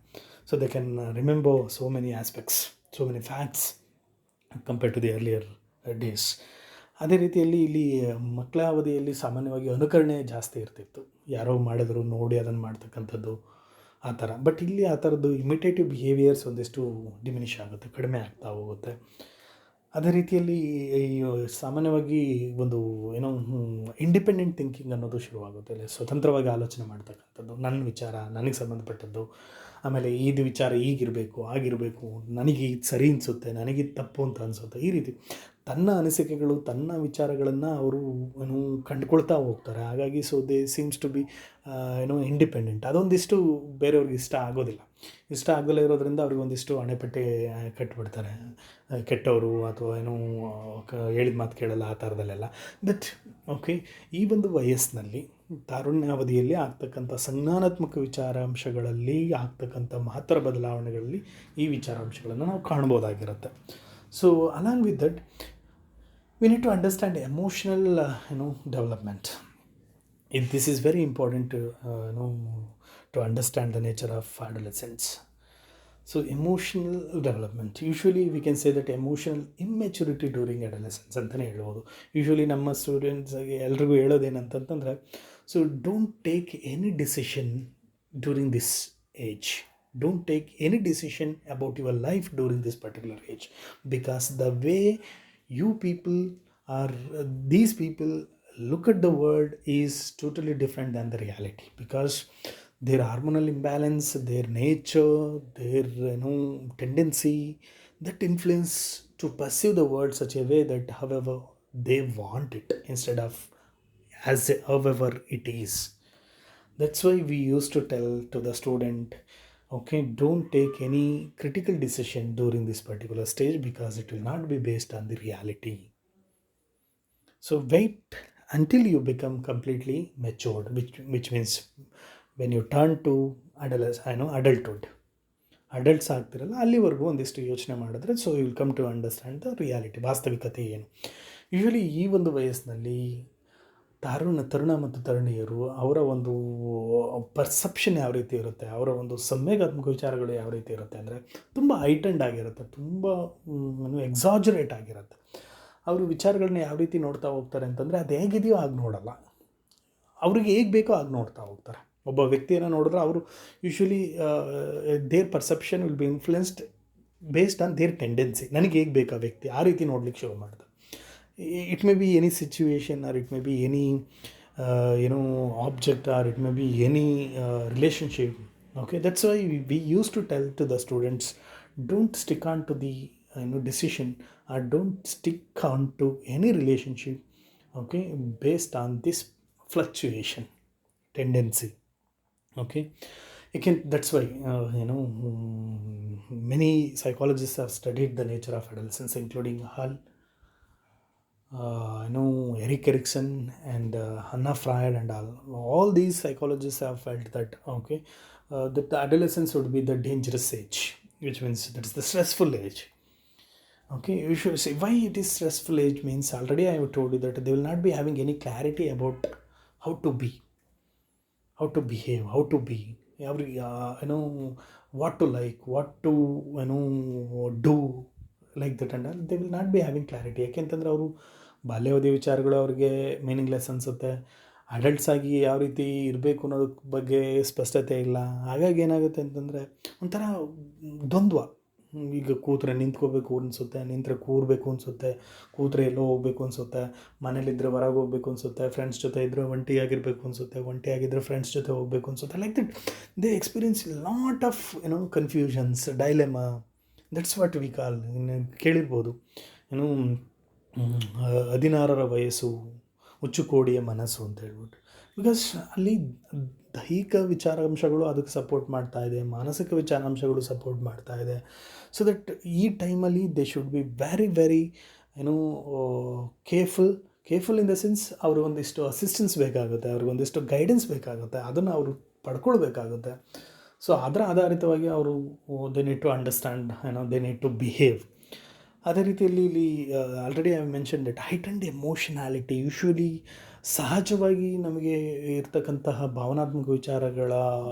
So they can remember so many aspects, so many facts compared to the earlier days. ಅದೇ ರೀತಿಯಲ್ಲಿ ಇಲ್ಲಿ ಮಕ್ಕಳ ಅವಧಿಯಲ್ಲಿ ಸಾಮಾನ್ಯವಾಗಿ ಅನುಕರಣೆ ಜಾಸ್ತಿ ಇರ್ತಿತ್ತು, ಯಾರೋ ಮಾಡಿದ್ರು ನೋಡಿ ಅದನ್ನು ಮಾಡ್ತಕ್ಕಂಥದ್ದು ಆ ಥರ. ಬಟ್ ಇಲ್ಲಿ ಆ ಥರದ್ದು ಇಮಿಟೇಟಿವ್ ಬಿಹೇವಿಯರ್ಸ್ ಒಂದಿಷ್ಟು ಡಿಮಿನಿಷ್ ಆಗುತ್ತೆ, ಕಡಿಮೆ ಆಗ್ತಾ ಹೋಗುತ್ತೆ. ಅದೇ ರೀತಿಯಲ್ಲಿ ಸಾಮಾನ್ಯವಾಗಿ ಒಂದು ಇಂಡಿಪೆಂಡೆಂಟ್ ಥಿಂಕಿಂಗ್ ಅನ್ನೋದು ಶುರುವಾಗುತ್ತೆ. ಅಲ್ಲಿ ಸ್ವತಂತ್ರವಾಗಿ ಆಲೋಚನೆ ಮಾಡ್ತಕ್ಕಂಥದ್ದು, ನನ್ನ ವಿಚಾರ ನನಗೆ ಸಂಬಂಧಪಟ್ಟದ್ದು, ಆಮೇಲೆ ಇದು ವಿಚಾರ ಈಗಿರಬೇಕು ಆಗಿರಬೇಕು, ನನಗೆ ಇದು ಸರಿ ಅನಿಸುತ್ತೆ, ನನಗಿದು ತಪ್ಪು ಅಂತ ಅನಿಸುತ್ತೆ, ಈ ರೀತಿ ತನ್ನ ಅನಿಸಿಕೆಗಳು, ತನ್ನ ವಿಚಾರಗಳನ್ನು ಅವರು ಕಂಡುಕೊಳ್ತಾ ಹೋಗ್ತಾರೆ. ಹಾಗಾಗಿ so they seems to be independent. ಅದೊಂದಿಷ್ಟು ಬೇರೆಯವ್ರಿಗೆ ಇಷ್ಟ ಆಗೋದಿಲ್ಲ. ಇಷ್ಟ ಆಗದಲ್ಲೇ ಇರೋದ್ರಿಂದ ಅವ್ರಿಗೆ ಒಂದಿಷ್ಟು ಹಣೆಪಟ್ಟಿ ಕಟ್ಟಿಬಿಡ್ತಾರೆ, ಕೆಟ್ಟವರು ಅಥವಾ ಹೇಳಿದ ಮಾತು ಕೇಳಲ್ಲ, ಆ ಥರದಲ್ಲೆಲ್ಲ. ಬಟ್ ಓಕೆ, ಈ ಒಂದು ವಯಸ್ಸಿನಲ್ಲಿ ತಾರುಣ್ಯಾವಧಿಯಲ್ಲಿ ಆಗ್ತಕ್ಕಂಥ ಸಂಜ್ಞಾನಾತ್ಮಕ ವಿಚಾರಾಂಶಗಳಲ್ಲಿ ಆಗ್ತಕ್ಕಂಥ ಮಹತ್ತರ ಬದಲಾವಣೆಗಳಲ್ಲಿ ಈ ವಿಚಾರಾಂಶಗಳನ್ನು ನಾವು ಕಾಣ್ಬೋದಾಗಿರುತ್ತೆ. So along with that we need to understand emotional development. This is very important to understand the nature of adolescence. So emotional development, usually we can say that emotional immaturity during adolescence ಅಂತಲೇ ಹೇಳ್ಬೋದು. ಯೂಶ್ವಲಿ ನಮ್ಮ ಸ್ಟೂಡೆಂಟ್ಸ್ಗೆ ಎಲ್ರಿಗೂ ಹೇಳೋದೇನಂತಂತಂದರೆ, so don't take any decision during this age. Don't take any decision about your life during this particular age, because the way you people are these people look at the world is totally different than the reality, because their hormonal imbalance, their nature, their tendency, that influence to perceive the world such a way that however they want it instead of as however it is. That's why we used to tell to the student, okay, don't take any critical decision during this particular stage, because it will not be based on the reality. So wait until you become completely matured, which means when you turn to adulthood, adults ಆಗ್ತಿರಲ್ಲ, ಅಲ್ಲಿವರೆಗೂ ಒಂದಿಷ್ಟು ಯೋಚನೆ ಮಾಡಿದ್ರೆ so you will come to understand the reality, ವಾಸ್ತವಿಕತೆ ಏನು. ಯೂಶ್ವಲಿ ಈ ಒಂದು ವಯಸ್ಸಿನಲ್ಲಿ ತರುಣ ಮತ್ತು ತರುಣಿಯರು ಅವರ ಒಂದು ಪರ್ಸೆಪ್ಷನ್ ಯಾವ ರೀತಿ ಇರುತ್ತೆ, ಅವರ ಒಂದು ಸಂವೇಗಾತ್ಮಕ ವಿಚಾರಗಳು ಯಾವ ರೀತಿ ಇರುತ್ತೆ ಅಂದರೆ ತುಂಬ ಹೈಟೆಂಡ್ ಆಗಿರುತ್ತೆ, ತುಂಬ ಎಕ್ಸಾಜರೇಟ್ ಆಗಿರುತ್ತೆ. ಅವರು ವಿಚಾರಗಳನ್ನ ಯಾವ ರೀತಿ ನೋಡ್ತಾ ಹೋಗ್ತಾರೆ ಅಂತಂದರೆ, ಅದು ಹೇಗಿದೆಯೋ ಹಾಗೆ ನೋಡಲ್ಲ, ಅವ್ರಿಗೆ ಹೇಗೆ ಬೇಕೋ ಹಾಗೆ ನೋಡ್ತಾ ಹೋಗ್ತಾರೆ. ಒಬ್ಬ ವ್ಯಕ್ತಿಯನ್ನು ನೋಡಿದ್ರೆ ಅವರು usually their perception will be influenced based on their tendency. ನನಗೆ ಹೇಗೆ ಬೇಕು ಆ ವ್ಯಕ್ತಿ, ಆ ರೀತಿ ನೋಡ್ಲಿಕ್ಕೆ ಶುರು ಮಾಡ್ತಾರೆ. It may be any situation, or it may be any object, or it may be any relationship. Okay, that's why we used to tell to the students, don't stick on to the decision, or don't stick on to any relationship, okay, based on this fluctuation tendency. Okay, that's why many psychologists have studied the nature of adolescence, including Hall, Erik Erikson, and Hannah Freud, and all these psychologists have felt that that the adolescence would be the dangerous age, which means that's the stressful age. Okay, you should say why it is stressful age means, already I have told you that they will not be having any clarity about how to be, how to behave, how to be, what to like, what to do, like that and all. They will not be having clarity. ಯಾಕೆಂತಂದರೆ ಅವರು ಬಾಲ್ಯಾವಧಿ ವಿಚಾರಗಳು ಅವ್ರಿಗೆ ಮೀನಿಂಗ್ಲೆಸ್ ಅನಿಸುತ್ತೆ. ಅಡಲ್ಟ್ಸ್ ಆಗಿ ಯಾವ ರೀತಿ ಇರಬೇಕು ಅನ್ನೋದ್ರ ಬಗ್ಗೆ ಸ್ಪಷ್ಟತೆ ಇಲ್ಲ. ಹಾಗಾಗಿ ಏನಾಗುತ್ತೆ ಅಂತಂದರೆ ಒಂಥರ ದ್ವಂದ್ವ. ಈಗ ಕೂತ್ರೆ ನಿಂತ್ಕೋಬೇಕು ಅನಿಸುತ್ತೆ, ನಿಂತರೆ ಕೂರಬೇಕು ಅನಿಸುತ್ತೆ, ಕೂತ್ರೆ ಎಲ್ಲೋ ಹೋಗಬೇಕು ಅನಿಸುತ್ತೆ, ಮನೇಲಿದ್ದರೆ ಹೊರಗೆ ಹೋಗ್ಬೇಕು ಅನಿಸುತ್ತೆ, ಫ್ರೆಂಡ್ಸ್ ಜೊತೆ ಇದ್ದರೆ ಒಂಟಿಯಾಗಿರಬೇಕು ಅನಿಸುತ್ತೆ, ಒಂಟಿಯಾಗಿದ್ದರೆ ಫ್ರೆಂಡ್ಸ್ ಜೊತೆ ಹೋಗಬೇಕು ಅನಿಸುತ್ತೆ. Like that they experience lot of confusions, dilemma. That's what we call, ಕೇಳಿರ್ಬೋದು 16ರ ವಯಸ್ಸು, ಹುಚ್ಚುಕೋಡಿಯ ಮನಸ್ಸು ಅಂತ ಹೇಳ್ಬಿಟ್ಟು. ಬಿಕಾಸ್ ಅಲ್ಲಿ ದೈಹಿಕ ವಿಚಾರಾಂಶಗಳು ಅದಕ್ಕೆ ಸಪೋರ್ಟ್ ಮಾಡ್ತಾ ಇದೆ, ಮಾನಸಿಕ ವಿಚಾರಾಂಶಗಳು ಸಪೋರ್ಟ್ ಮಾಡ್ತಾ ಇದೆ. ಸೊ ದಟ್ ಈ ಟೈಮಲ್ಲಿ they should be very very careful in the sense, ಅವ್ರಿಗೊಂದಿಷ್ಟು ಅಸಿಸ್ಟೆನ್ಸ್ ಬೇಕಾಗುತ್ತೆ, ಅವ್ರಿಗೊಂದಿಷ್ಟು ಗೈಡೆನ್ಸ್ ಬೇಕಾಗುತ್ತೆ, ಅದನ್ನು ಅವರು ಪಡ್ಕೊಳ್ಬೇಕಾಗುತ್ತೆ. ಸೊ ಅದರ ಆಧಾರಿತವಾಗಿ ಅವರು they need to understand, they need to behave. ಅದೇ ರೀತಿಯಲ್ಲಿ ಇಲ್ಲಿ already I mention that heightened emotionality. Usually ಸಹಜವಾಗಿ ನಮಗೆ ಇರ್ತಕ್ಕಂತಹ ಭಾವನಾತ್ಮಕ ವಿಚಾರಗಳ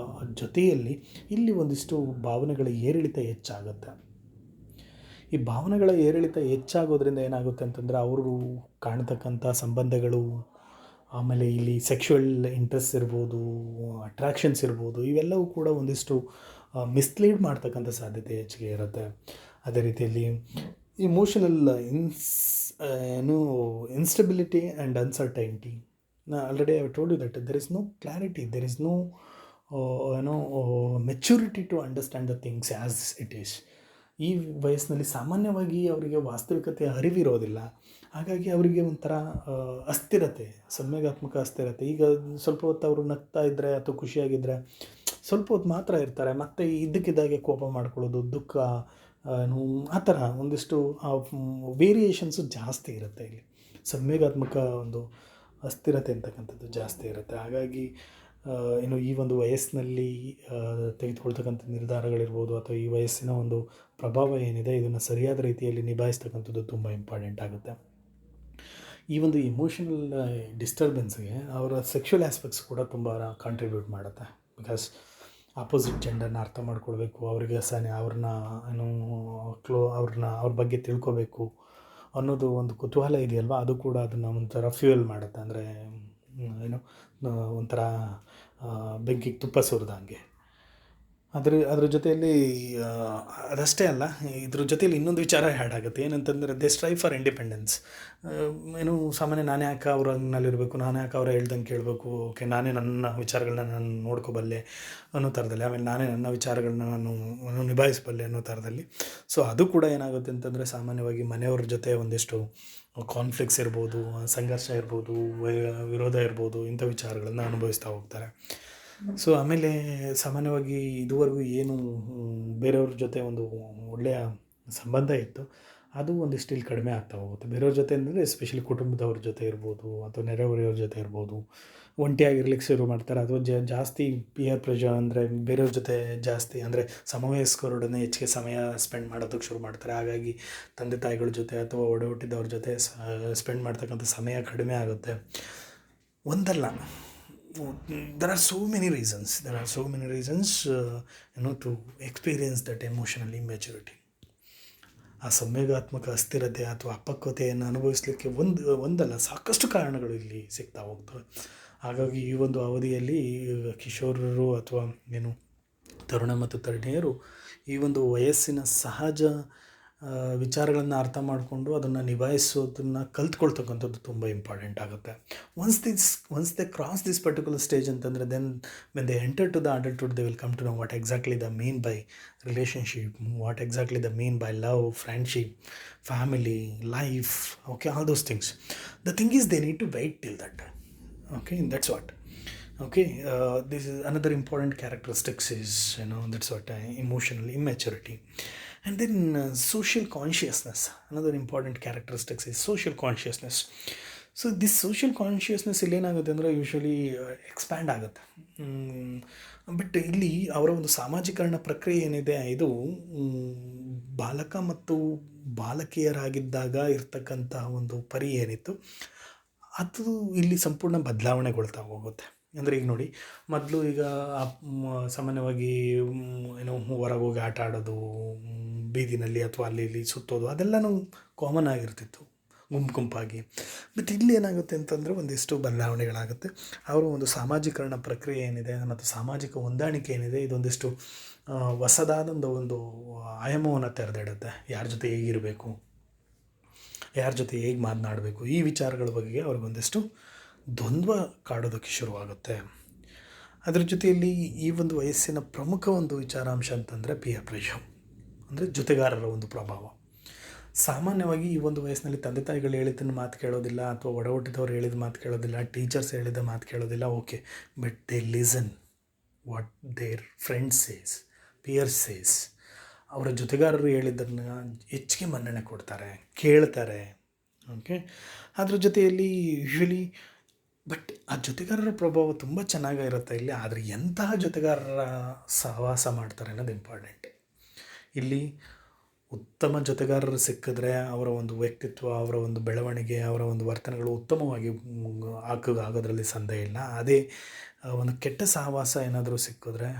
ಜೊತೆಯಲ್ಲಿ ಇಲ್ಲಿ ಒಂದಿಷ್ಟು ಭಾವನೆಗಳ ಏರಿಳಿತ ಹೆಚ್ಚಾಗುತ್ತೆ. ಈ ಭಾವನೆಗಳ ಏರಿಳಿತ ಹೆಚ್ಚಾಗೋದ್ರಿಂದ ಏನಾಗುತ್ತೆ ಅಂತಂದರೆ, ಅವರು ಕಾಣ್ತಕ್ಕಂಥ ಸಂಬಂಧಗಳು, ಆಮೇಲೆ ಇಲ್ಲಿ ಸೆಕ್ಷುವಲ್ ಇಂಟ್ರೆಸ್ಟ್ ಇರ್ಬೋದು, ಅಟ್ರ್ಯಾಕ್ಷನ್ಸ್ ಇರ್ಬೋದು, ಇವೆಲ್ಲವೂ ಕೂಡ ಒಂದಿಷ್ಟು ಮಿಸ್ಲೀಡ್ ಮಾಡ್ತಕ್ಕಂಥ ಸಾಧ್ಯತೆ ಹೆಚ್ಚಿಗೆ ಇರುತ್ತೆ. ಅದೇ ರೀತಿಯಲ್ಲಿ emotional instability and uncertainty. Already I told you that there is no clarity, there is no maturity to understand the things as it is. ಈ ವಯಸ್ಸಿನಲ್ಲಿ ಸಾಮಾನ್ಯವಾಗಿ ಅವರಿಗೆ ವಾಸ್ತವಿಕತೆಯ ಅರಿವಿರೋದಿಲ್ಲ. ಹಾಗಾಗಿ ಅವರಿಗೆ ಒಂಥರ ಅಸ್ಥಿರತೆ, ಸಂವೇಗಾತ್ಮಕ ಅಸ್ಥಿರತೆ. ಈಗ ಸ್ವಲ್ಪ ಹೊತ್ತು ಅವರು ನಗ್ತಾ ಇದ್ದರೆ ಅಥವಾ ಖುಷಿಯಾಗಿದ್ದರೆ ಸ್ವಲ್ಪ ಹೊತ್ತು ಮಾತ್ರ ಇರ್ತಾರೆ, ಮತ್ತು ಇದ್ದಕ್ಕಿದ್ದಾಗೆ ಕೋಪ ಮಾಡ್ಕೊಳ್ಳೋದು, ದುಃಖ, ಆ ಥರ ಒಂದಿಷ್ಟು ವೇರಿಯೇಷನ್ಸು ಜಾಸ್ತಿ ಇರುತ್ತೆ. ಇಲ್ಲಿ ಸಂವೇಗಾತ್ಮಕ ಒಂದು ಅಸ್ಥಿರತೆ ಅಂತಕ್ಕಂಥದ್ದು ಜಾಸ್ತಿ ಇರುತ್ತೆ. ಹಾಗಾಗಿ ಈ ಒಂದು ವಯಸ್ಸಿನಲ್ಲಿ ತೆಗೆದುಕೊಳ್ತಕ್ಕಂಥ ನಿರ್ಧಾರಗಳಿರ್ಬೋದು, ಅಥವಾ ಈ ವಯಸ್ಸಿನ ಒಂದು ಪ್ರಭಾವ ಏನಿದೆ, ಇದನ್ನು ಸರಿಯಾದ ರೀತಿಯಲ್ಲಿ ನಿಭಾಯಿಸ್ತಕ್ಕಂಥದ್ದು ತುಂಬ ಇಂಪಾರ್ಟೆಂಟ್ ಆಗುತ್ತೆ. ಈ ಒಂದು ಇಮೋಷನಲ್ ಡಿಸ್ಟರ್ಬೆನ್ಸ್ಗೆ ಅವರ ಸೆಕ್ಷುವಲ್ ಆಸ್ಪೆಕ್ಟ್ಸ್ ಕೂಡ ತುಂಬ ಕಾಂಟ್ರಿಬ್ಯೂಟ್ ಮಾಡುತ್ತೆ. ಬಿಕಾಸ್ ಆಪೋಸಿಟ್ ಜೆಂಡರ್ನ ಅರ್ಥ ಮಾಡ್ಕೊಳ್ಬೇಕು, ಅವರಿಗೆ ಅವ್ರನ್ನ ಏನು ಅವ್ರ ಬಗ್ಗೆ ತಿಳ್ಕೊಬೇಕು ಅನ್ನೋದು ಒಂದು ಕುತೂಹಲ ಇದೆಯಲ್ವ, ಅದು ಕೂಡ ಅದನ್ನು ಒಂಥರ ಫ್ಯೂಯಲ್ ಮಾಡುತ್ತೆ. ಅಂದರೆ ಏನು ಒಂಥರ ಬೆಂಕಿಗೆ ತುಪ್ಪ ಸುರಿದಂಗೆ. ಅದ್ರ ಜೊತೆಯಲ್ಲಿ ಅದಷ್ಟೇ ಅಲ್ಲ, ಇದ್ರ ಜೊತೆಯಲ್ಲಿ ಇನ್ನೊಂದು ವಿಚಾರ ಆ್ಯಡ್ ಆಗುತ್ತೆ. ಏನಂತಂದರೆ ದೇ ಸ್ಟ್ರೈವ್ ಫಾರ್ ಇಂಡಿಪೆಂಡೆನ್ಸ್. ಏನು ಸಾಮಾನ್ಯ ನಾನೇ ಯಾಕೆ ಅವ್ರ ನಲ್ಲಿರಬೇಕು, ನಾನೇ ಯಾಕೆ ಅವ್ರು ಹೇಳ್ದಂಗೆ ಕೇಳಬೇಕು, ಓಕೆ ನಾನೇ ನನ್ನ ವಿಚಾರಗಳನ್ನ ನಾನು ನೋಡ್ಕೋಬಲ್ಲೆ ಅನ್ನೋ ಥರದಲ್ಲಿ, ಆಮೇಲೆ ನಾನೇ ನನ್ನ ವಿಚಾರಗಳನ್ನ ನಾನು ನಿಭಾಯಿಸಬಲ್ಲೆ ಅನ್ನೋ ಥರದಲ್ಲಿ. ಸೊ ಅದು ಕೂಡ ಏನಾಗುತ್ತೆ ಅಂತಂದರೆ ಸಾಮಾನ್ಯವಾಗಿ ಮನೆಯವ್ರ ಜೊತೆ ಒಂದಿಷ್ಟು ಕಾನ್ಫ್ಲಿಕ್ಟ್ಸ್ ಇರ್ಬೋದು, ಸಂಘರ್ಷ ಇರ್ಬೋದು, ವಿರೋಧ ಇರ್ಬೋದು, ಇಂಥ ವಿಚಾರಗಳನ್ನು ಅನುಭವಿಸ್ತಾ ಹೋಗ್ತಾರೆ. ಸೊ ಆಮೇಲೆ ಸಾಮಾನ್ಯವಾಗಿ ಇದುವರೆಗೂ ಏನು ಬೇರೆಯವ್ರ ಜೊತೆ ಒಂದು ಒಳ್ಳೆಯ ಸಂಬಂಧ ಇತ್ತು, ಅದು ಒಂದಿಷ್ಟು ಇಲ್ಲಿ ಕಡಿಮೆ ಆಗ್ತಾ ಹೋಗುತ್ತೆ. ಬೇರೆಯವ್ರ ಜೊತೆ ಅಂದರೆ ಎಸ್ಪೆಷಲಿ ಕುಟುಂಬದವ್ರ ಜೊತೆ ಇರ್ಬೋದು ಅಥವಾ ನೆರೆಹೊರೆಯವ್ರ ಜೊತೆ ಇರ್ಬೋದು, ಒಂಟಿಯಾಗಿರ್ಲಿಕ್ಕೆ ಶುರು ಮಾಡ್ತಾರೆ. ಅಥವಾ ಜಾಸ್ತಿ ಪಿಯರ್ ಪ್ರೆಷರ್ ಅಂದರೆ ಬೇರೆಯವ್ರ ಜೊತೆ ಜಾಸ್ತಿ ಅಂದರೆ ಸಮವಯಸ್ಕರೊಡನೆ ಹೆಚ್ಚಿಗೆ ಸಮಯ ಸ್ಪೆಂಡ್ ಮಾಡೋದಕ್ಕೆ ಶುರು ಮಾಡ್ತಾರೆ. ಹಾಗಾಗಿ ತಂದೆ ತಾಯಿಗಳ ಜೊತೆ ಅಥವಾ ಒಡ ಹುಟ್ಟಿದವ್ರ ಜೊತೆ ಸ್ಪೆಂಡ್ ಮಾಡ್ತಕ್ಕಂಥ ಸಮಯ ಕಡಿಮೆ ಆಗುತ್ತೆ. ಒಂದಲ್ಲ, there are so many reasons to experience that emotional immaturity. ಆ ಸಂವೇಗಾತ್ಮಕ ಅಸ್ಥಿರತೆ ಅಥವಾ ಅಪಕ್ವತೆಯನ್ನು ಅನುಭವಿಸಲಿಕ್ಕೆ ಒಂದಲ್ಲ ಸಾಕಷ್ಟು ಕಾರಣಗಳು ಇಲ್ಲಿ ಸಿಗ್ತಾ ಹೋಗ್ತವೆ. ಹಾಗಾಗಿ ಈ ಒಂದು ಅವಧಿಯಲ್ಲಿ ಕಿಶೋರರು ಅಥವಾ ಏನು ತರುಣ ಮತ್ತು ತರುಣಿಯರು ಈ ಒಂದು ವಯಸ್ಸಿನ ಸಹಜ ವಿಚಾರಗಳನ್ನು ಅರ್ಥ ಮಾಡಿಕೊಂಡು ಅದನ್ನು ನಿಭಾಯಿಸೋದನ್ನು ಕಲ್ತ್ಕೊಳ್ತಕ್ಕಂಥದ್ದು ತುಂಬ ಇಂಪಾರ್ಟೆಂಟ್ ಆಗುತ್ತೆ. Once they cross this particular stage ಅಂತಂದರೆ then when they enter to the adulthood they will come to know what exactly the mean by relationship, what exactly the mean by love, friendship, family, life, okay, all those things. The thing is they need to wait till that. Okay, that's what. Okay, this is another important characteristics is, that's what, emotional immaturity. And then social consciousness. Another important characteristics is social consciousness. So this social consciousness ಇಲ್ಲಿ ಏನಾಗುತ್ತೆ ಅಂದರೆ ಯೂಶ್ವಲಿ ಎಕ್ಸ್ಪ್ಯಾಂಡ್ ಆಗುತ್ತೆ. ಬಟ್ ಇಲ್ಲಿ ಅವರ ಒಂದು ಸಾಮಾಜೀಕರಣ ಪ್ರಕ್ರಿಯೆ ಏನಿದೆ ಇದು ಬಾಲಕ ಮತ್ತು ಬಾಲಕಿಯರಾಗಿದ್ದಾಗ ಇರ್ತಕ್ಕಂಥ ಒಂದು ಪರಿ ಏನಿತ್ತು ಅದು ಇಲ್ಲಿ ಸಂಪೂರ್ಣ ಬದಲಾವಣೆಗೊಳ್ತಾ ಹೋಗುತ್ತೆ. ಅಂದರೆ ಈಗ ನೋಡಿ, ಮೊದಲು ಈಗ ಸಾಮಾನ್ಯವಾಗಿ ಹೊರಗೆ ಹೋಗಿ ಆಟ ಆಡೋದು, ಬೀದಿನಲ್ಲಿ ಅಥವಾ ಅಲ್ಲಿ ಇಲ್ಲಿ ಸುತ್ತೋದು, ಅದೆಲ್ಲನೂ ಕಾಮನ್ ಆಗಿರ್ತಿತ್ತು ಗುಂಪಾಗಿ. ಬಟ್ ಇಲ್ಲಿ ಏನಾಗುತ್ತೆ ಅಂತಂದರೆ ಒಂದಿಷ್ಟು ಬದಲಾವಣೆಗಳಾಗುತ್ತೆ. ಅವರ ಒಂದು ಸಾಮಾಜೀಕರಣ ಪ್ರಕ್ರಿಯೆ ಏನಿದೆ ಮತ್ತು ಸಾಮಾಜಿಕ ಹೊಂದಾಣಿಕೆ ಏನಿದೆ ಇದೊಂದಿಷ್ಟು ಹೊಸದಾದ ಒಂದು ಆಯಾಮವನ್ನು ತೆರೆದಿಡುತ್ತೆ. ಯಾರ ಜೊತೆ ಹೇಗಿರಬೇಕು, ಯಾರ ಜೊತೆ ಹೇಗೆ ಮಾತನಾಡಬೇಕು, ಈ ವಿಚಾರಗಳ ಬಗ್ಗೆ ಅವ್ರಿಗೊಂದಿಷ್ಟು ದ್ವಂದ್ವ ಕಾಡೋದಕ್ಕೆ ಶುರುವಾಗುತ್ತೆ. ಅದರ ಜೊತೆಯಲ್ಲಿ ಈ ಒಂದು ವಯಸ್ಸಿನ ಪ್ರಮುಖ ಒಂದು ವಿಚಾರಾಂಶ ಅಂತಂದರೆ ಪಿಯರ್ ಪ್ರೆಷರ್, ಅಂದರೆ ಜೊತೆಗಾರರ ಒಂದು ಪ್ರಭಾವ. ಸಾಮಾನ್ಯವಾಗಿ ಈ ಒಂದು ವಯಸ್ಸಿನಲ್ಲಿ ತಂದೆ ತಾಯಿಗಳು ಹೇಳಿದ್ದನ್ನು ಮಾತು ಕೇಳೋದಿಲ್ಲ, ಅಥವಾ ಒಡ ಹುಟ್ಟಿದವ್ರು ಹೇಳಿದ ಮಾತು ಕೇಳೋದಿಲ್ಲ, ಟೀಚರ್ಸ್ ಹೇಳಿದ ಮಾತು ಕೇಳೋದಿಲ್ಲ, okay, but they listen what their friends says, peers says. ಅವರ ಜೊತೆಗಾರರು ಹೇಳಿದ್ದನ್ನು ಹೆಚ್ಚಿಗೆ ಮನ್ನಣೆ ಕೊಡ್ತಾರೆ, ಕೇಳ್ತಾರೆ. ಓಕೆ, ಅದ್ರ ಜೊತೆಯಲ್ಲಿ ಯೂಶ್ವಲಿ ಬಟ್ ಆ ಜೊತೆಗಾರರ ಪ್ರಭಾವ ತುಂಬ ಚೆನ್ನಾಗಿರುತ್ತೆ ಇಲ್ಲಿ. ಆದರೆ ಎಂತಹ ಜೊತೆಗಾರರ ಸಹವಾಸ ಮಾಡ್ತಾರೆ ಅನ್ನೋದು ಇಂಪಾರ್ಟೆಂಟ್. ಇಲ್ಲಿ ಉತ್ತಮ ಜೊತೆಗಾರರು ಸಿಕ್ಕಿದ್ರೆ ಅವರ ಒಂದು ವ್ಯಕ್ತಿತ್ವ, ಅವರ ಒಂದು ಬೆಳವಣಿಗೆ, ಅವರ ಒಂದು ವರ್ತನೆಗಳು ಉತ್ತಮವಾಗಿ ಆಗೋದ್ರಲ್ಲಿ ಸಂದೇಹ ಇಲ್ಲ. ಅದೇ ಒಂದು ಕೆಟ್ಟ ಸಹವಾಸ ಏನಾದರೂ ಸಿಕ್ಕಿದ್ರೆ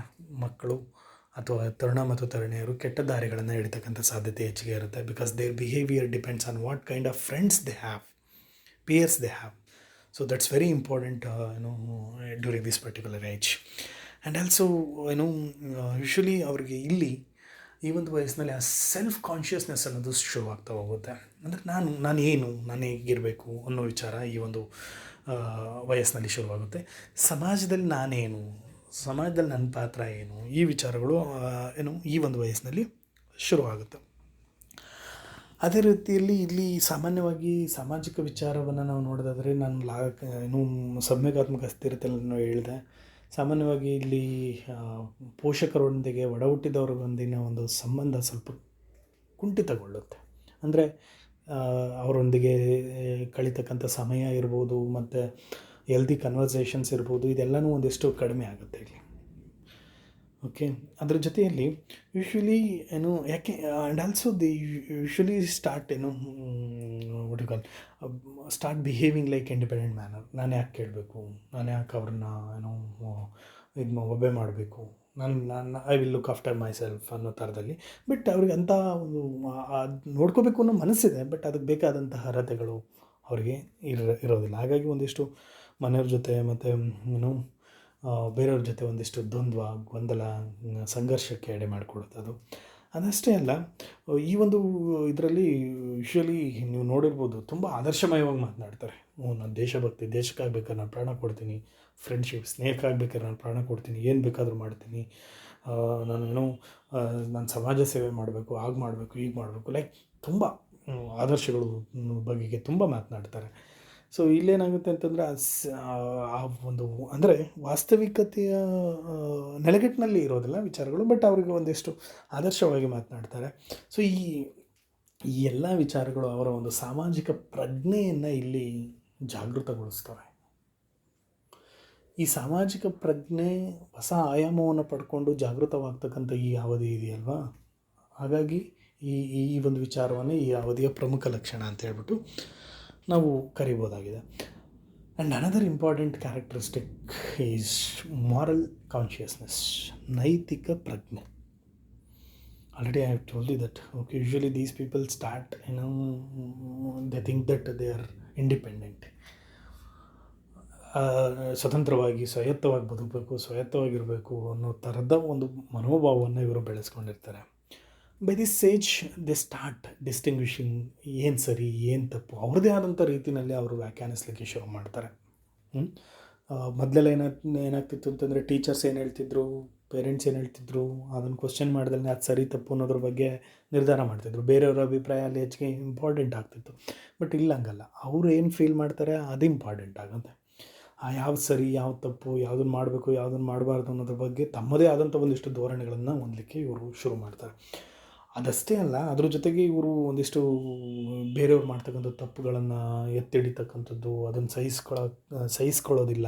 ಮಕ್ಕಳು ಅಥವಾ ತರುಣ ಮತ್ತು ತರುಣಿಯರು ಕೆಟ್ಟ ದಾರಿಗಳನ್ನು ಹಿಡಿತಕ್ಕಂಥ ಸಾಧ್ಯತೆ ಹೆಚ್ಚಿಗೆ ಇರುತ್ತೆ. Because their behaviour depends on what kind of friends they have, peers they have. So that's very important during this particular age. And also usually ಅವ್ರಿಗೆ ಇಲ್ಲಿ ಈ ಒಂದು ವಯಸ್ಸಿನಲ್ಲಿ ಆ ಸೆಲ್ಫ್ ಕಾನ್ಷಿಯಸ್ನೆಸ್ ಅನ್ನೋದು ಶುರುವಾಗ್ತಾ ಹೋಗುತ್ತೆ. ಅಂದರೆ ನಾನು ಹೇಗಿರಬೇಕು ಅನ್ನೋ ವಿಚಾರ ಈ ಒಂದು ವಯಸ್ಸಿನಲ್ಲಿ ಶುರುವಾಗುತ್ತೆ. ಸಮಾಜದಲ್ಲಿ ನಾನೇನು, ಸಮಾಜದಲ್ಲಿ ನನ್ನ ಪಾತ್ರ ಏನು, ಈ ವಿಚಾರಗಳು ಈ ಒಂದು ವಯಸ್ಸಿನಲ್ಲಿ ಶುರುವಾಗುತ್ತೆ. ಅದೇ ರೀತಿಯಲ್ಲಿ ಇಲ್ಲಿ ಸಾಮಾನ್ಯವಾಗಿ ಸಾಮಾಜಿಕ ವಿಚಾರವನ್ನು ನಾವು ನೋಡೋದಾದರೆ ನಾನು ಸಂವೇಗಾತ್ಮಕ ಅಸ್ಥಿರತೆಯಲ್ಲಿ ನಾನು ಹೇಳಿದೆ. ಸಾಮಾನ್ಯವಾಗಿ ಇಲ್ಲಿ ಪೋಷಕರೊಂದಿಗೆ ಒಡ ಹುಟ್ಟಿದವರೊಂದಿಗಿನ ಒಂದು ಸಂಬಂಧ ಸ್ವಲ್ಪ ಕುಂಠಿತಗೊಳ್ಳುತ್ತೆ. ಅಂದರೆ ಅವರೊಂದಿಗೆ ಕಳೀತಕ್ಕಂಥ ಸಮಯ ಇರ್ಬೋದು, ಮತ್ತು ಹೆಲ್ದಿ ಕನ್ವರ್ಸೇಷನ್ಸ್ ಇರ್ಬೋದು, ಇದೆಲ್ಲನೂ ಒಂದಿಷ್ಟು ಕಡಿಮೆ ಆಗುತ್ತೆ ಇಲ್ಲಿ. ಓಕೆ, ಅದರ ಜೊತೆಯಲ್ಲಿ ಯೂಶ್ವಲಿ ಯಾಕೆ and also the usually start start behaving like independent manner. ನಾನು ಯಾಕೆ ಕೇಳಬೇಕು, ನಾನು ಯಾಕೆ ಅವ್ರನ್ನ ಏನೋ ಇದು ಒಬೆ ಮಾಡಬೇಕು, ನಾನು I will look after my self ಅನ್ನೋ ಥರದಲ್ಲಿ. ಬಟ್ ಅವ್ರಿಗೆ ಅಂಥ ಒಂದು ನೋಡ್ಕೋಬೇಕು ಅನ್ನೋ ಮನಸ್ಸಿದೆ, ಬಟ್ ಅದಕ್ಕೆ ಬೇಕಾದಂತಹ ಅರ್ಹತೆಗಳು ಅವ್ರಿಗೆ ಇರೋದಿಲ್ಲ. ಹಾಗಾಗಿ ಒಂದಿಷ್ಟು ಮನೆಯವ್ರ ಜೊತೆ ಮತ್ತು ಏನು ಬೇರೆಯವ್ರ ಜೊತೆ ಒಂದಿಷ್ಟು ದ್ವಂದ್ವ, ಗೊಂದಲ, ಸಂಘರ್ಷಕ್ಕೆ ಎಡೆ ಮಾಡಿಕೊಡುತ್ತೆ ಅದು. ಅದಷ್ಟೇ ಅಲ್ಲ, ಈ ಒಂದು ಇದರಲ್ಲಿ ಯೂಶ್ವಲಿ ನೀವು ನೋಡಿರ್ಬೋದು, ತುಂಬ ಆದರ್ಶಮಯವಾಗಿ ಮಾತನಾಡ್ತಾರೆ. ನಾನು ದೇಶಭಕ್ತಿ, ದೇಶಕ್ಕಾಗಬೇಕಾದ್ರೆ ನಾನು ಪ್ರಾಣ ಕೊಡ್ತೀನಿ, ಫ್ರೆಂಡ್ಶಿಪ್, ಸ್ನೇಹಕ್ಕಾಗಬೇಕಾದ್ರೆ ನಾನು ಪ್ರಾಣ ಕೊಡ್ತೀನಿ, ಏನು ಬೇಕಾದರೂ ಮಾಡ್ತೀನಿ, ನಾನು ಸಮಾಜ ಸೇವೆ ಮಾಡಬೇಕು, ಆಗ ಮಾಡಬೇಕು, ಈಗ ಮಾಡಬೇಕು, ಲೈಕ್ ತುಂಬ ಆದರ್ಶಗಳು ಬಗೆಗೆ ತುಂಬ ಮಾತನಾಡ್ತಾರೆ. ಸೊ ಇಲ್ಲೇನಾಗುತ್ತೆ ಅಂತಂದರೆ ಆ ಒಂದು ಅಂದರೆ ವಾಸ್ತವಿಕತೆಯ ನೆಲೆಗಟ್ಟಿನಲ್ಲಿ ಇರೋದಿಲ್ಲ ವಿಚಾರಗಳು, ಬಟ್ ಅವರಿಗೆ ಒಂದಿಷ್ಟು ಆದರ್ಶವಾಗಿ ಮಾತನಾಡ್ತಾರೆ. ಸೊ ಈ ಎಲ್ಲ ವಿಚಾರಗಳು ಅವರ ಒಂದು ಸಾಮಾಜಿಕ ಪ್ರಜ್ಞೆಯನ್ನು ಇಲ್ಲಿ ಜಾಗೃತಗೊಳಿಸ್ತವೆ. ಈ ಸಾಮಾಜಿಕ ಪ್ರಜ್ಞೆ ಹೊಸ ಆಯಾಮವನ್ನು ಪಡ್ಕೊಂಡು ಜಾಗೃತವಾಗ್ತಕ್ಕಂಥ ಈ ಅವಧಿ ಇದೆಯಲ್ವಾ, ಹಾಗಾಗಿ ಈ ಒಂದು ವಿಚಾರವನ್ನು ಈ ಅವಧಿಯ ಪ್ರಮುಖ ಲಕ್ಷಣ ಅಂತ ಹೇಳ್ಬಿಟ್ಟು ನಾವು ಕರಿಬೋದಾಗಿದೆ. And another important characteristic is moral consciousness, ನೈತಿಕ ಪ್ರಜ್ಞೆ. Already I have told you that okay, usually these people start they think that they are independent. ಸ್ವತಂತ್ರವಾಗಿ ಸ್ವಾಯತ್ತವಾಗಿ ಬದುಕಬೇಕು, ಸ್ವಾಯತ್ತವಾಗಿರಬೇಕು ಅನ್ನೋ ಥರದ ಒಂದು ಮನೋಭಾವವನ್ನು ಇವರು ಬೆಳೆಸ್ಕೊಂಡಿರ್ತಾರೆ. By this age they start distinguishing ಏನು ಸರಿ ಏನು ತಪ್ಪು, ಅವ್ರದ್ದೇ ಆದಂಥ ರೀತಿಯಲ್ಲಿ ಅವರು ವ್ಯಾಖ್ಯಾನಿಸ್ಲಿಕ್ಕೆ ಶುರು ಮಾಡ್ತಾರೆ. ಮೊದಲೆಲ್ಲ ಏನಾಗ್ತಿತ್ತು ಅಂತಂದರೆ, ಟೀಚರ್ಸ್ ಏನು ಹೇಳ್ತಿದ್ರು, ಪೇರೆಂಟ್ಸ್ ಏನು ಹೇಳ್ತಿದ್ರು, ಅದನ್ನು ಕ್ವಶನ್ ಮಾಡ್ದಲ್ಲೇ ಅದು ಸರಿ ತಪ್ಪು ಅನ್ನೋದ್ರ ಬಗ್ಗೆ ನಿರ್ಧಾರ ಮಾಡ್ತಿದ್ರು. ಬೇರೆಯವರ ಅಭಿಪ್ರಾಯ ಅಲ್ಲಿ ಹೆಚ್ಚಿಗೆ ಇಂಪಾರ್ಟೆಂಟ್ ಆಗ್ತಿತ್ತು. ಬಟ್ ಇಲ್ಲ, ಹಂಗಲ್ಲ, ಅವರು ಏನು ಫೀಲ್ ಮಾಡ್ತಾರೆ ಅದು ಇಂಪಾರ್ಟೆಂಟ್ ಆಗುತ್ತೆ. ಯಾವ್ದು ಸರಿ, ಯಾವ್ದು ತಪ್ಪು, ಯಾವುದನ್ನು ಮಾಡಬೇಕು, ಯಾವುದನ್ನು ಮಾಡಬಾರ್ದು ಅನ್ನೋದ್ರ ಬಗ್ಗೆ ತಮ್ಮದೇ ಆದಂಥ ಒಂದಿಷ್ಟು ಧೋರಣೆಗಳನ್ನು ಹೊಂದಲಿಕ್ಕೆ ಇವರು ಶುರು ಮಾಡ್ತಾರೆ. ಅದಷ್ಟೇ ಅಲ್ಲ, ಅದ್ರ ಜೊತೆಗೆ ಇವರು ಒಂದಿಷ್ಟು ಬೇರೆಯವ್ರು ಮಾಡ್ತಕ್ಕಂಥ ತಪ್ಪುಗಳನ್ನು ಎತ್ತಿಡಿತಕ್ಕಂಥದ್ದು, ಅದನ್ನು ಸಹಿಸ್ಕೊಳ್ಳೋದಿಲ್ಲ.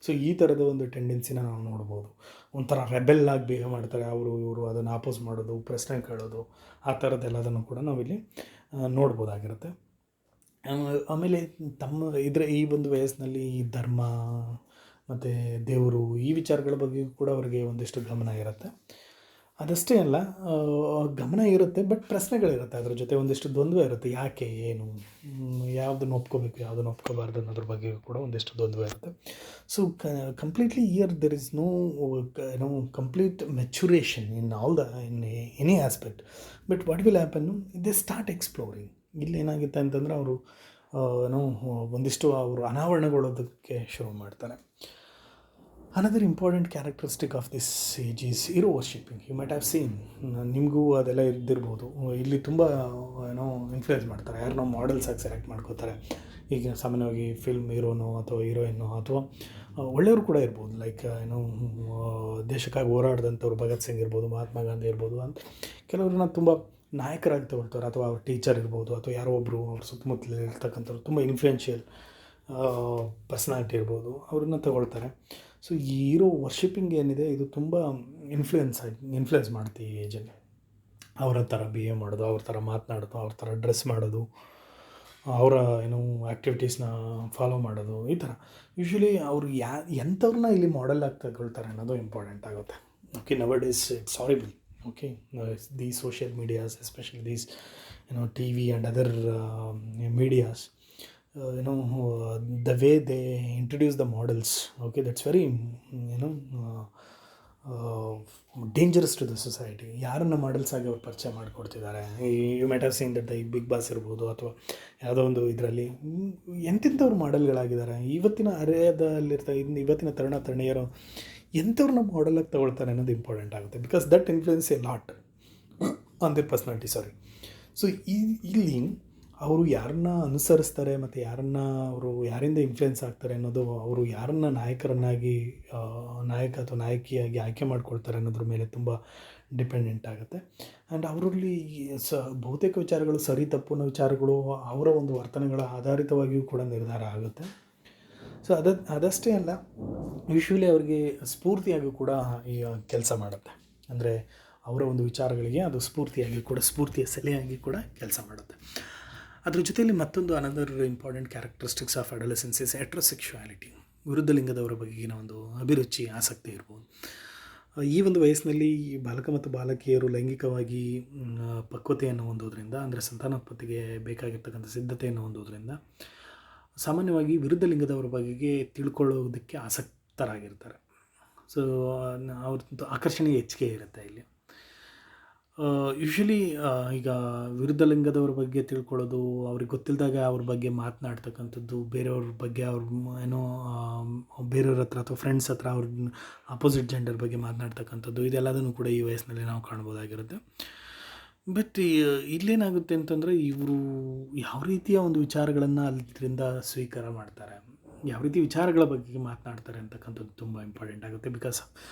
ಸೊ ಈ ಥರದ ಒಂದು ಟೆಂಡೆನ್ಸಿನ ನಾವು ನೋಡ್ಬೋದು. ಒಂಥರ ರೆಬೆಲ್ಲಾಗಿ ಬಿಹೇವ್ ಮಾಡ್ತಾರೆ ಇವರು ಅದನ್ನು ಆಪೋಸ್ ಮಾಡೋದು, ಪ್ರಶ್ನೆ ಕೇಳೋದು, ಆ ಥರದ್ದೆಲ್ಲದನ್ನು ಕೂಡ ನಾವಿಲ್ಲಿ ನೋಡ್ಬೋದಾಗಿರುತ್ತೆ. ಆಮೇಲೆ ಈ ಒಂದು ವಯಸ್ಸಿನಲ್ಲಿ ಈ ಧರ್ಮ ಮತ್ತು ದೇವರು ಈ ವಿಚಾರಗಳ ಬಗ್ಗೆ ಕೂಡ ಅವರಿಗೆ ಒಂದಿಷ್ಟು ಗಮನ ಇರುತ್ತೆ. ಅದಷ್ಟೇ ಅಲ್ಲ, ಗಮನ ಇರುತ್ತೆ, ಬಟ್ ಪ್ರಶ್ನೆಗಳಿರುತ್ತೆ, ಅದ್ರ ಜೊತೆ ಒಂದಿಷ್ಟು ದ್ವಂದ್ವ ಇರುತ್ತೆ. ಯಾಕೆ, ಏನು, ಯಾವುದನ್ನು ಒಪ್ಕೋಬೇಕು, ಯಾವುದನ್ನು ಒಪ್ಕೋಬಾರ್ದು ಅನ್ನೋದ್ರ ಬಗ್ಗೆ ಕೂಡ ಒಂದಿಷ್ಟು ದ್ವಂದ್ವ ಇರುತ್ತೆ. So completely there is no complete maturation in any aspect. But what will happen, they start exploring. ಇಲ್ಲೇನಾಗುತ್ತೆ ಅಂತಂದರೆ ಅವರು ಒಂದಿಷ್ಟು ಅವರು ಅನಾವರಣಗೊಳ್ಳೋದಕ್ಕೆ ಶುರು ಮಾಡ್ತಾರೆ. Another important characteristic of this age is hero worshipping. You might have seen, ನಿಮಗೂ ಅದೆಲ್ಲ ಇದ್ದಿರ್ಬೋದು. ಇಲ್ಲಿ ತುಂಬ ಇನ್ಫ್ಲುಯೆನ್ಸ್ ಮಾಡ್ತಾರೆ, ಯಾರನ್ನೋ ಮಾಡೆಲ್ಸ್ ಆಗಿ ಸೆಲೆಕ್ಟ್ ಮಾಡ್ಕೋತಾರೆ. ಈಗ ಸಾಮಾನ್ಯವಾಗಿ ಫಿಲ್ಮ್ ಹೀರೋನೋ ಅಥವಾ ಹೀರೋಯಿನ್ನೋ ಅಥವಾ ಒಳ್ಳೆಯವರು ಕೂಡ ಇರ್ಬೋದು, ಲೈಕ್ ದೇಶಕ್ಕಾಗಿ ಹೋರಾಡಿದಂಥವ್ರು, ಭಗತ್ ಸಿಂಗ್ ಇರ್ಬೋದು, ಮಹಾತ್ಮ ಗಾಂಧಿ ಇರ್ಬೋದು, ಅಂತ ಕೆಲವ್ರನ್ನ ತುಂಬ ನಾಯಕರಾಗಿ ತಗೊಳ್ತಾರೆ. ಅಥವಾ ಅವ್ರ ಟೀಚರ್ ಇರ್ಬೋದು, ಅಥವಾ ಯಾರೋ ಒಬ್ಬರು ಅವ್ರ ಸುತ್ತಮುತ್ತಲು ಇರ್ತಕ್ಕಂಥವ್ರು ತುಂಬ ಇನ್ಫ್ಲುಯೆನ್ಷಿಯಲ್ ಪರ್ಸ್ನಾಲಿಟಿ ಇರ್ಬೋದು, ಅವ್ರನ್ನ ತಗೊಳ್ತಾರೆ. ಸೊ ಈ ಹೀರೋ ವರ್ಷಿಪಿಂಗ್ ಏನಿದೆ, ಇದು ತುಂಬ ಇನ್ಫ್ಲುಯೆನ್ಸ್ ಮಾಡುತ್ತೆ ಈ ಏಜಲ್ಲಿ. ಅವರ ಥರ ಬಿಹೇವ್ ಮಾಡೋದು, ಅವ್ರ ಥರ ಮಾತನಾಡೋದು, ಅವ್ರ ಥರ ಡ್ರೆಸ್ ಮಾಡೋದು, ಅವರ ಆ್ಯಕ್ಟಿವಿಟೀಸ್ನ ಫಾಲೋ ಮಾಡೋದು, ಈ ಥರ. ಯೂಶ್ವಲಿ ಅವರು ಎಂಥವ್ರನ್ನ ಇಲ್ಲಿ ಮಾಡೆಲ್ ಆಗಿ ತಗೊಳ್ತಾರೆ ಅನ್ನೋದು ಇಂಪಾರ್ಟೆಂಟ್ ಆಗುತ್ತೆ. Okay, nowadays it's horrible. Okay, these social medias, especially these TV and other medias, the way they introduce the models, okay, that's very dangerous to the society. ಯಾರನ್ನು ಮಾಡೆಲ್ಸ್ ಆಗಿ ಅವ್ರು ಪರಿಚಯ ಮಾಡಿಕೊಡ್ತಿದ್ದಾರೆ. You might have seen that ಈ ಬಿಗ್ ಬಾಸ್ ಇರ್ಬೋದು, ಅಥವಾ ಯಾವುದೋ ಒಂದು ಇದರಲ್ಲಿ ಎಂತೆಂಥವ್ರು ಮಾಡೆಲ್ಗಳಾಗಿದ್ದಾರೆ. ಇವತ್ತಿನ ಇವತ್ತಿನ ತರುಣಿಯರು ಎಂಥವ್ರನ್ನ ಮಾಡೆಲಾಗಿ ತಗೊಳ್ತಾರೆ ಅನ್ನೋದು ಇಂಪಾರ್ಟೆಂಟ್ ಆಗುತ್ತೆ. Because that influence a lot on there personality. So ಇಲ್ಲಿ ಅವರು ಯಾರನ್ನ ಅನುಸರಿಸ್ತಾರೆ ಮತ್ತು ಯಾರಿಂದ ಇನ್ಫ್ಲುಯೆನ್ಸ್ ಆಗ್ತಾರೆ ಅನ್ನೋದು, ಅವರು ಯಾರನ್ನ ನಾಯಕ ಅಥವಾ ನಾಯಕಿಯಾಗಿ ಆಯ್ಕೆ ಮಾಡ್ಕೊಳ್ತಾರೆ ಅನ್ನೋದ್ರ ಮೇಲೆ ತುಂಬ ಡಿಪೆಂಡೆಂಟ್ ಆಗುತ್ತೆ. ಆ್ಯಂಡ್ ಅವರಲ್ಲಿ ಬಹುತೇಕ ವಿಚಾರಗಳು ಸರಿ ತಪ್ಪು ಅನ್ನೋ ವಿಚಾರಗಳು ಅವರ ಒಂದು ವರ್ತನೆಗಳ ಆಧಾರಿತವಾಗಿಯೂ ಕೂಡ ನಿರ್ಧಾರ ಆಗುತ್ತೆ. ಸೊ ಅದಷ್ಟೇ ಅಲ್ಲ, ಯೂಶ್ವಲಿ ಅವ್ರಿಗೆ ಸ್ಫೂರ್ತಿಯಾಗಿ ಕೂಡ ಈ ಕೆಲಸ ಮಾಡುತ್ತೆ. ಅಂದರೆ ಅವರ ಒಂದು ವಿಚಾರಗಳಿಗೆ ಅದು ಸ್ಫೂರ್ತಿಯ ಸೆಲೆಯಾಗಿ ಕೂಡ ಕೆಲಸ ಮಾಡುತ್ತೆ. ಅದ್ರ ಜೊತೆಯಲ್ಲಿ ಮತ್ತೊಂದು another important characteristics of adolescence is heterosexuality. ವಿರುದ್ಧ ಲಿಂಗದವರ ಬಗೆಗಿನ ಒಂದು ಅಭಿರುಚಿ, ಆಸಕ್ತಿ ಇರ್ಬೋದು. ಈ ಒಂದು ವಯಸ್ಸಿನಲ್ಲಿ ಬಾಲಕ ಮತ್ತು ಬಾಲಕಿಯರು ಲೈಂಗಿಕವಾಗಿ ಪಕ್ವತೆಯನ್ನು ಹೊಂದೋದ್ರಿಂದ, ಅಂದರೆ ಸಂತಾನೋತ್ಪತ್ತಿಗೆ ಬೇಕಾಗಿರ್ತಕ್ಕಂಥ ಸಿದ್ಧತೆಯನ್ನು ಹೊಂದೋದ್ರಿಂದ ಸಾಮಾನ್ಯವಾಗಿ ವಿರುದ್ಧ ಲಿಂಗದವರ ಬಗೆಗೆ ತಿಳ್ಕೊಳ್ಳೋದಕ್ಕೆ ಆಸಕ್ತರಾಗಿರ್ತಾರೆ. ಸೊ ಅವ್ರದ್ದು ಆಕರ್ಷಣೆ ಹೆಚ್ಚಿಗೆ ಇರುತ್ತೆ ಇಲ್ಲಿ. ಯೂಶ್ವಲಿ ಈಗ ವಿರುದ್ಧ ಲಿಂಗದವ್ರ ಬಗ್ಗೆ ತಿಳ್ಕೊಳ್ಳೋದು, ಅವ್ರಿಗೆ ಗೊತ್ತಿಲ್ಲದಾಗ ಅವ್ರ ಬಗ್ಗೆ ಮಾತನಾಡ್ತಕ್ಕಂಥದ್ದು, ಬೇರೆಯವ್ರ ಬಗ್ಗೆ ಅವ್ರ ಏನೋ ಬೇರೆಯವ್ರ ಹತ್ರ ಅಥವಾ ಫ್ರೆಂಡ್ಸ್ ಹತ್ರ ಅವ್ರ ಅಪೋಸಿಟ್ ಜೆಂಡರ್ ಬಗ್ಗೆ ಮಾತನಾಡ್ತಕ್ಕಂಥದ್ದು, ಇದೆಲ್ಲದನ್ನು ಕೂಡ ಈ ವಯಸ್ಸಿನಲ್ಲಿ ನಾವು ಕಾಣ್ಬೋದಾಗಿರುತ್ತೆ. ಬಟ್ ಇಲ್ಲೇನಾಗುತ್ತೆ ಅಂತಂದರೆ, ಇವರು ಯಾವ ರೀತಿಯ ಒಂದು ವಿಚಾರಗಳನ್ನು ಅದರಿಂದ ಸ್ವೀಕಾರ ಮಾಡ್ತಾರೆ, ಯಾವ ರೀತಿ ವಿಚಾರಗಳ ಬಗ್ಗೆ ಮಾತನಾಡ್ತಾರೆ ಅಂತಕ್ಕಂಥದ್ದು ತುಂಬ ಇಂಪಾರ್ಟೆಂಟ್ ಆಗುತ್ತೆ. Because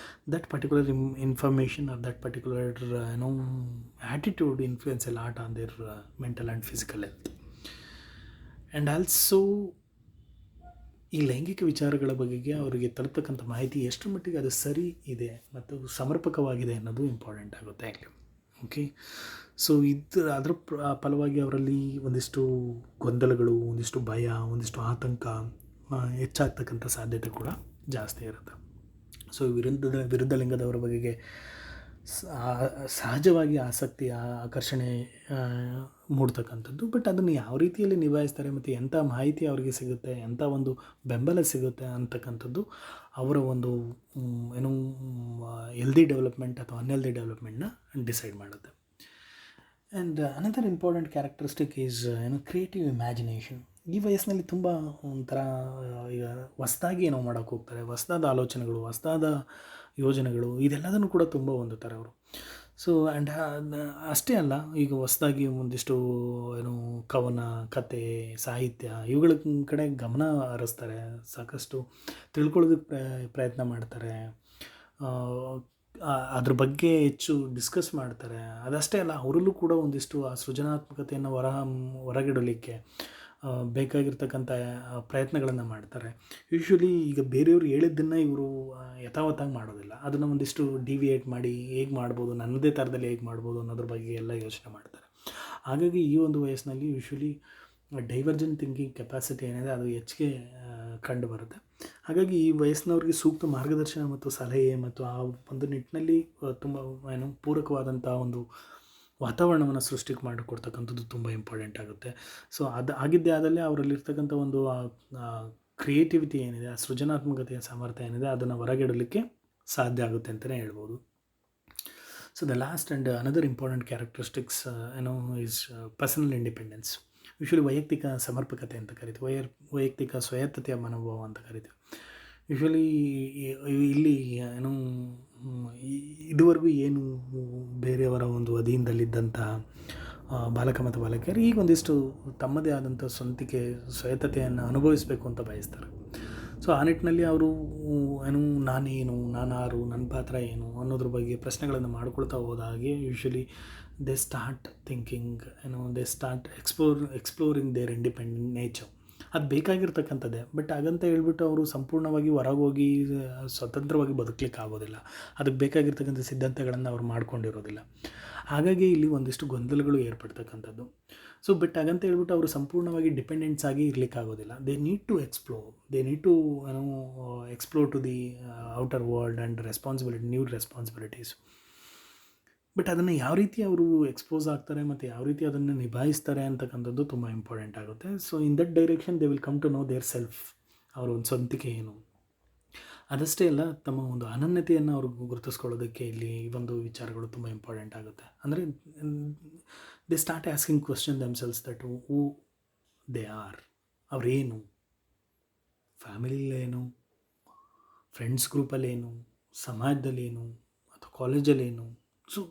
that particular information or that particular attitude influence a lot on their mental and physical health. And also ಈ ಲೈಂಗಿಕ ವಿಚಾರಗಳ ಬಗೆಗೆ ಅವರಿಗೆ ತಲುಪ್ತಕ್ಕಂಥ ಮಾಹಿತಿ ಎಷ್ಟರ ಮಟ್ಟಿಗೆ ಅದು ಸರಿ ಇದೆ ಮತ್ತು ಸಮರ್ಪಕವಾಗಿದೆ ಅನ್ನೋದು ಇಂಪಾರ್ಟೆಂಟ್ ಆಗುತ್ತೆ ಇಲ್ಲಿ. ಓಕೆ, ಸೊ ಅದರ ಫಲವಾಗಿ ಅವರಲ್ಲಿ ಒಂದಿಷ್ಟು ಗೊಂದಲಗಳು, ಒಂದಿಷ್ಟು ಭಯ, ಒಂದಿಷ್ಟು ಆತಂಕ ಹೆಚ್ಚಾಗ್ತಕ್ಕಂಥ ಸಾಧ್ಯತೆ ಕೂಡ ಜಾಸ್ತಿ ಇರುತ್ತೆ. ಸೊ ವಿರುದ್ಧ ಲಿಂಗದವರ ಬಗೆಗೆ ಸಹಜವಾಗಿ ಆಸಕ್ತಿ, ಆಕರ್ಷಣೆ ಮೂಡ್ತಕ್ಕಂಥದ್ದು. ಬಟ್ ಅದನ್ನು ಯಾವ ರೀತಿಯಲ್ಲಿ ನಿಭಾಯಿಸ್ತಾರೆ ಮತ್ತು ಎಂಥ ಮಾಹಿತಿ ಅವರಿಗೆ ಸಿಗುತ್ತೆ, ಎಂಥ ಒಂದು ಬೆಂಬಲ ಸಿಗುತ್ತೆ ಅಂತಕ್ಕಂಥದ್ದು ಅವರ ಒಂದು ಹೆಲ್ದಿ ಡೆವಲಪ್ಮೆಂಟ್ ಅಥವಾ ಅನ್ಹೆಲ್ದಿ ಡೆವಲಪ್ಮೆಂಟ್ನ ಡಿಸೈಡ್ ಮಾಡುತ್ತೆ. And another important characteristic is creative imagination. ಈ ವಯಸ್ಸಿನಲ್ಲಿ ತುಂಬ ಒಂಥರ ಈಗ ಹೊಸ್ದಾಗಿ ಏನೋ ಮಾಡೋಕ್ಕೆ ಹೋಗ್ತಾರೆ, ಹೊಸ್ದಾದ ಆಲೋಚನೆಗಳು, ಹೊಸ್ದಾದ ಯೋಜನೆಗಳು, ಇದೆಲ್ಲದನ್ನು ಕೂಡ ತುಂಬ ಹೊಂದುತ್ತಾರೆ ಅವರು. ಸೊ ಆ್ಯಂಡ್ ಅಷ್ಟೇ ಅಲ್ಲ, ಈಗ ಹೊಸ್ದಾಗಿ ಒಂದಿಷ್ಟು ಕವನ, ಕತೆ, ಸಾಹಿತ್ಯ ಇವುಗಳ ಕಡೆ ಗಮನ ಹರಿಸ್ತಾರೆ, ಸಾಕಷ್ಟು ತಿಳ್ಕೊಳ್ಳೋದಕ್ಕೆ ಪ್ರಯತ್ನ ಮಾಡ್ತಾರೆ, ಅದ್ರ ಬಗ್ಗೆ ಹೆಚ್ಚು ಡಿಸ್ಕಸ್ ಮಾಡ್ತಾರೆ. ಅದಷ್ಟೇ ಅಲ್ಲ, ಅವರಲ್ಲೂ ಕೂಡ ಒಂದಿಷ್ಟು ಆ ಸೃಜನಾತ್ಮಕತೆಯನ್ನು ಹೊರಗಿಡಲಿಕ್ಕೆ ಬೇಕಾಗಿರ್ತಕ್ಕಂಥ ಪ್ರಯತ್ನಗಳನ್ನು ಮಾಡ್ತಾರೆ. ಯೂಶ್ವಲಿ ಈಗ ಬೇರೆಯವರು ಹೇಳಿದ್ದನ್ನು ಇವರು ಯಥಾವತ್ತಾಗಿ ಮಾಡೋದಿಲ್ಲ, ಅದನ್ನು ಒಂದಿಷ್ಟು ಡಿವಿಯೇಟ್ ಮಾಡಿ ಹೇಗೆ ಮಾಡ್ಬೋದು, ನನ್ನದೇ ಥರದಲ್ಲಿ ಹೇಗೆ ಮಾಡ್ಬೋದು ಅನ್ನೋದ್ರ ಬಗ್ಗೆ ಎಲ್ಲ ಯೋಚನೆ ಮಾಡ್ತಾರೆ. ಹಾಗಾಗಿ ಈ ಒಂದು ವಯಸ್ಸಿನಲ್ಲಿ ಯೂಶ್ವಲಿ ಡೈವರ್ಜೆಂಟ್ ಥಿಂಕಿಂಗ್ ಕೆಪಾಸಿಟಿ ಏನಿದೆ ಅದು ಹೆಚ್ಚಿಗೆ ಕಂಡು ಬರುತ್ತೆ. ಹಾಗಾಗಿ ಈ ವಯಸ್ಸಿನವ್ರಿಗೆ ಸೂಕ್ತ ಮಾರ್ಗದರ್ಶನ ಮತ್ತು ಸಲಹೆ ಮತ್ತು ಆ ಒಂದು ನಿಟ್ಟಿನಲ್ಲಿ ತುಂಬ ಪೂರಕವಾದಂಥ ಒಂದು ವಾತಾವರಣವನ್ನು ಸೃಷ್ಟಿ ಮಾಡಿಕೊಡ್ತಕ್ಕಂಥದ್ದು ತುಂಬ ಇಂಪಾರ್ಟೆಂಟ್ ಆಗುತ್ತೆ. ಸೊ ಅದು ಆಗಿದ್ದೇ ಆದಲ್ಲಿ ಅವರಲ್ಲಿರ್ತಕ್ಕಂಥ ಒಂದು ಕ್ರಿಯೇಟಿವಿಟಿ ಏನಿದೆ, ಆ ಸೃಜನಾತ್ಮಕತೆಯ ಸಾಮರ್ಥ್ಯ ಏನಿದೆ ಅದನ್ನು ಹೊರಗಿಡಲಿಕ್ಕೆ ಸಾಧ್ಯ ಆಗುತ್ತೆ ಅಂತಲೇ ಹೇಳ್ಬೋದು. So the last and another important characteristics is personal independence. Usually ವೈಯಕ್ತಿಕ ಸಮರ್ಪಕತೆ ಅಂತ ಕರಿತೀವಿ, ವೈಯಕ್ತಿಕ ಸ್ವಾಯತ್ತತೆಯ ಮನೋಭಾವ ಅಂತ ಕರಿತೀವಿ. ಯೂಶ್ವಲಿ ಇಲ್ಲಿ ಇದುವರೆಗೂ ಏನು ಬೇರೆಯವರ ಒಂದು ಅಧೀನದಲ್ಲಿದ್ದಂತಹ ಬಾಲಕ ಮತ್ತು ಬಾಲಕಿಯರು ಈಗ ಒಂದಿಷ್ಟು ತಮ್ಮದೇ ಆದಂಥ ಸ್ವಂತಿಕೆ, ಸ್ವಾಯತ್ತತೆಯನ್ನು ಅನುಭವಿಸಬೇಕು ಅಂತ ಬಯಸ್ತಾರೆ. ಸೊ ಆ ನಿಟ್ಟಿನಲ್ಲಿ ಅವರು ನಾನೇನು, ನಾನಾರು, ನನ್ನ ಪಾತ್ರ ಏನು ಅನ್ನೋದ್ರ ಬಗ್ಗೆ ಪ್ರಶ್ನೆಗಳನ್ನು ಮಾಡ್ಕೊಳ್ತಾ ಹೋದ ಹಾಗೆ usually they start thinking, they start exploring their independent nature. ಅದು ಬೇಕಾಗಿರ್ತಕ್ಕಂಥದ್ದೇ. ಬಟ್ ಹಾಗಂತ ಹೇಳ್ಬಿಟ್ಟು ಅವರು ಸಂಪೂರ್ಣವಾಗಿ ಹೊರಗೋಗಿ ಸ್ವತಂತ್ರವಾಗಿ ಬದುಕಲಿಕ್ಕೆ ಆಗೋದಿಲ್ಲ, ಅದಕ್ಕೆ ಬೇಕಾಗಿರ್ತಕ್ಕಂಥ ಸಿದ್ಧಾಂತಗಳನ್ನು ಅವ್ರು ಮಾಡ್ಕೊಂಡಿರೋದಿಲ್ಲ. ಹಾಗಾಗಿ ಇಲ್ಲಿ ಒಂದಿಷ್ಟು ಗೊಂದಲಗಳು ಏರ್ಪಡ್ತಕ್ಕಂಥದ್ದು. ಸೊ ಬಟ್ ಹಾಗಂತ ಹೇಳ್ಬಿಟ್ಟು ಅವರು ಸಂಪೂರ್ಣವಾಗಿ ಡಿಪೆಂಡೆನ್ಸ್ ಆಗಿ ಇರಲಿಕ್ಕಾಗೋದಿಲ್ಲ. They need to explore to the outer world and new responsibilities. But ಅದನ್ನು ಯಾವ ರೀತಿ ಅವರು ಎಕ್ಸ್ಪೋಸ್ ಆಗ್ತಾರೆ ಮತ್ತು ಯಾವ ರೀತಿ ಅದನ್ನು ನಿಭಾಯಿಸ್ತಾರೆ ಅಂತಕ್ಕಂಥದ್ದು ತುಂಬ ಇಂಪಾರ್ಟೆಂಟ್ ಆಗುತ್ತೆ. So in that direction they will come to know their self, ಅವರ ಒಂದು ಸ್ವಂತಿಕೆ ಏನು. ಅದಷ್ಟೇ ಅಲ್ಲ, ತಮ್ಮ ಒಂದು ಅನನ್ಯತೆಯನ್ನು ಅವರು ಗುರುತಿಸ್ಕೊಳ್ಳೋದಕ್ಕೆ ಇಲ್ಲಿ ಈ ಒಂದು ವಿಚಾರಗಳು ತುಂಬ ಇಂಪಾರ್ಟೆಂಟ್ ಆಗುತ್ತೆ. ಅಂದರೆ they start asking question themselves that who they are, ಅವರೇನು, ಫ್ಯಾಮಿಲಿಲೇನು, ಫ್ರೆಂಡ್ಸ್ ಗ್ರೂಪಲ್ಲೇನು, ಸಮಾಜದಲ್ಲೇನು ಅಥವಾ ಕಾಲೇಜಲ್ಲೇನು, ಸೊ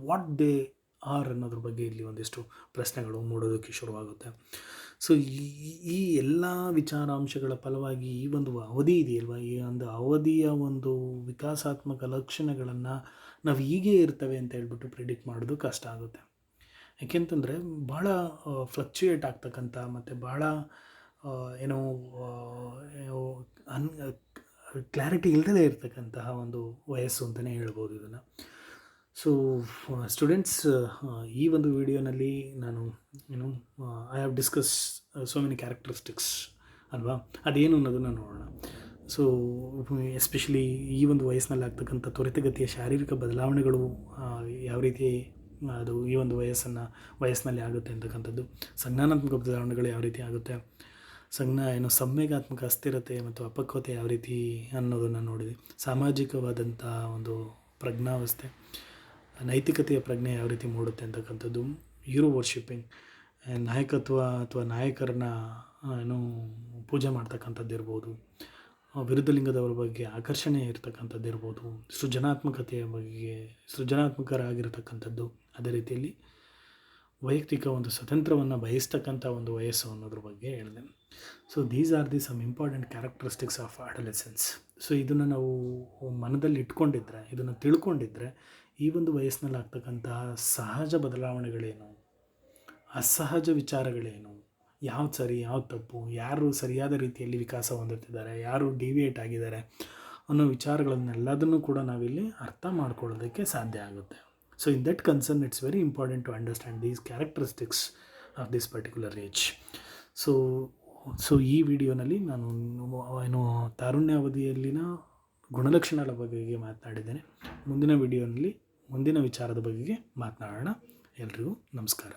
ವಾಟ್ ದೇ ಆರ್ ಅನ್ನೋದ್ರ ಬಗ್ಗೆ ಇಲ್ಲಿ ಒಂದಿಷ್ಟು ಪ್ರಶ್ನೆಗಳು ಮೂಡೋದಕ್ಕೆ ಶುರುವಾಗುತ್ತೆ. ಸೊ ಈ ಎಲ್ಲ ವಿಚಾರಾಂಶಗಳ ಫಲವಾಗಿ ಈ ಒಂದು ಅವಧಿ ಇದೆಯಲ್ವ, ಈ ಒಂದು ಅವಧಿಯ ಒಂದು ವಿಕಾಸಾತ್ಮಕ ಲಕ್ಷಣಗಳನ್ನು ನಾವು ಹೀಗೆ ಇರ್ತವೆ ಅಂತ ಹೇಳ್ಬಿಟ್ಟು ಪ್ರಿಡಿಕ್ಟ್ ಮಾಡೋದು ಕಷ್ಟ ಆಗುತ್ತೆ. ಯಾಕೆಂತಂದರೆ ಭಾಳ ಫ್ಲಕ್ಚುಯೇಟ್ ಆಗ್ತಕ್ಕಂಥ ಮತ್ತು ಭಾಳ ಕ್ಲಾರಿಟಿ ಇಲ್ಲದೇ ಇರತಕ್ಕಂತಹ ಒಂದು ವಯಸ್ಸು ಅಂತಲೇ ಹೇಳ್ಬೋದು ಇದನ್ನು. ಸೊ ಸ್ಟೂಡೆಂಟ್ಸ್, ಈ ಒಂದು ವಿಡಿಯೋನಲ್ಲಿ ನಾನು I have discuss so many characteristics ಅಲ್ವಾ, ಅದೇನು ಅನ್ನೋದನ್ನು ನೋಡೋಣ. ಸೊ ಎಸ್ಪೆಷಲಿ ಈ ಒಂದು ವಯಸ್ಸಿನಲ್ಲಿ ಆಗ್ತಕ್ಕಂಥ ತ್ವರಿತಗತಿಯ ಶಾರೀರಿಕ ಬದಲಾವಣೆಗಳು ಯಾವ ರೀತಿ ಅದು ಈ ಒಂದು ವಯಸ್ಸಿನಲ್ಲಿ ಆಗುತ್ತೆ ಅಂತಕ್ಕಂಥದ್ದು, ಸಂಜ್ಞಾನಾತ್ಮಕ ಬದಲಾವಣೆಗಳು ಯಾವ ರೀತಿ ಆಗುತ್ತೆ, ಸಂವೇಗಾತ್ಮಕ ಅಸ್ಥಿರತೆ ಮತ್ತು ಅಪಕ್ವತೆ ಯಾವ ರೀತಿ ಅನ್ನೋದನ್ನು ನೋಡಿದೆ. ಸಾಮಾಜಿಕವಾದಂಥ ಒಂದು ಪ್ರಜ್ಞಾವಸ್ಥೆ, ನೈತಿಕತೆಯ ಪ್ರಜ್ಞೆ ಯಾವ ರೀತಿ ಮೂಡುತ್ತೆ ಅಂತಕ್ಕಂಥದ್ದು, ಹೀರೋ ವರ್ಷಿಪಿಂಗ್, ನಾಯಕತ್ವ ಅಥವಾ ನಾಯಕರನ್ನ ಪೂಜೆ ಮಾಡ್ತಕ್ಕಂಥದ್ದು ಇರ್ಬೋದು, ವಿರುದ್ಧ ಲಿಂಗದವರ ಬಗ್ಗೆ ಆಕರ್ಷಣೆ ಇರ್ತಕ್ಕಂಥದ್ದು ಇರ್ಬೋದು, ಸೃಜನಾತ್ಮಕತೆಯ ಬಗ್ಗೆ ಸೃಜನಾತ್ಮಕರಾಗಿರ್ತಕ್ಕಂಥದ್ದು, ಅದೇ ರೀತಿಯಲ್ಲಿ ವೈಯಕ್ತಿಕ ಒಂದು ಸ್ವತಂತ್ರವನ್ನು ಬಯಸ್ತಕ್ಕಂಥ ಒಂದು ವಯಸ್ಸು ಅನ್ನೋದ್ರ ಬಗ್ಗೆ ಹೇಳಿದೆ. So these are the some important characteristics of adolescence. So ಇದನ್ನು ನಾವು ಮನದಲ್ಲಿ ಇಟ್ಕೊಂಡಿದ್ರೆ, ಇದನ್ನು ತಿಳ್ಕೊಂಡಿದ್ರೆ, ಈ ಒಂದು ವಯಸ್ಸಿನಲ್ಲಿ ಆಗ್ತಕ್ಕಂತಹ ಸಹಜ ಬದಲಾವಣೆಗಳೇನು, ಅಸಹಜ ವಿಚಾರಗಳೇನು, ಯಾವ್ದು ಸರಿ ಯಾವ್ದು ತಪ್ಪು, ಯಾರು ಸರಿಯಾದ ರೀತಿಯಲ್ಲಿ ವಿಕಾಸ ಹೊಂದುತ್ತಿದ್ದಾರೆ, ಯಾರು ಡಿವಿಯೇಟ್ ಆಗಿದ್ದಾರೆ ಅನ್ನೋ ವಿಚಾರಗಳನ್ನೆಲ್ಲದನ್ನು ಕೂಡ ನಾವಿಲ್ಲಿ ಅರ್ಥ ಮಾಡ್ಕೊಳ್ಳೋದಕ್ಕೆ ಸಾಧ್ಯ ಆಗುತ್ತೆ. So in that concern it's very important to understand these characteristics of this particular age. So ಈ ವಿಡಿಯೋನಲ್ಲಿ ನಾನು ತಾರುಣ್ಯಾವಧಿಯಲ್ಲಿನ ಗುಣಲಕ್ಷಣಗಳ ಬಗೆಗೆ ಮಾತನಾಡಿದ್ದೇನೆ. ಮುಂದಿನ ವಿಡಿಯೋನಲ್ಲಿ ಮುಂದಿನ ವಿಚಾರದ ಬಗೆಗೆ ಮಾತನಾಡೋಣ. ಎಲ್ರಿಗೂ ನಮಸ್ಕಾರ.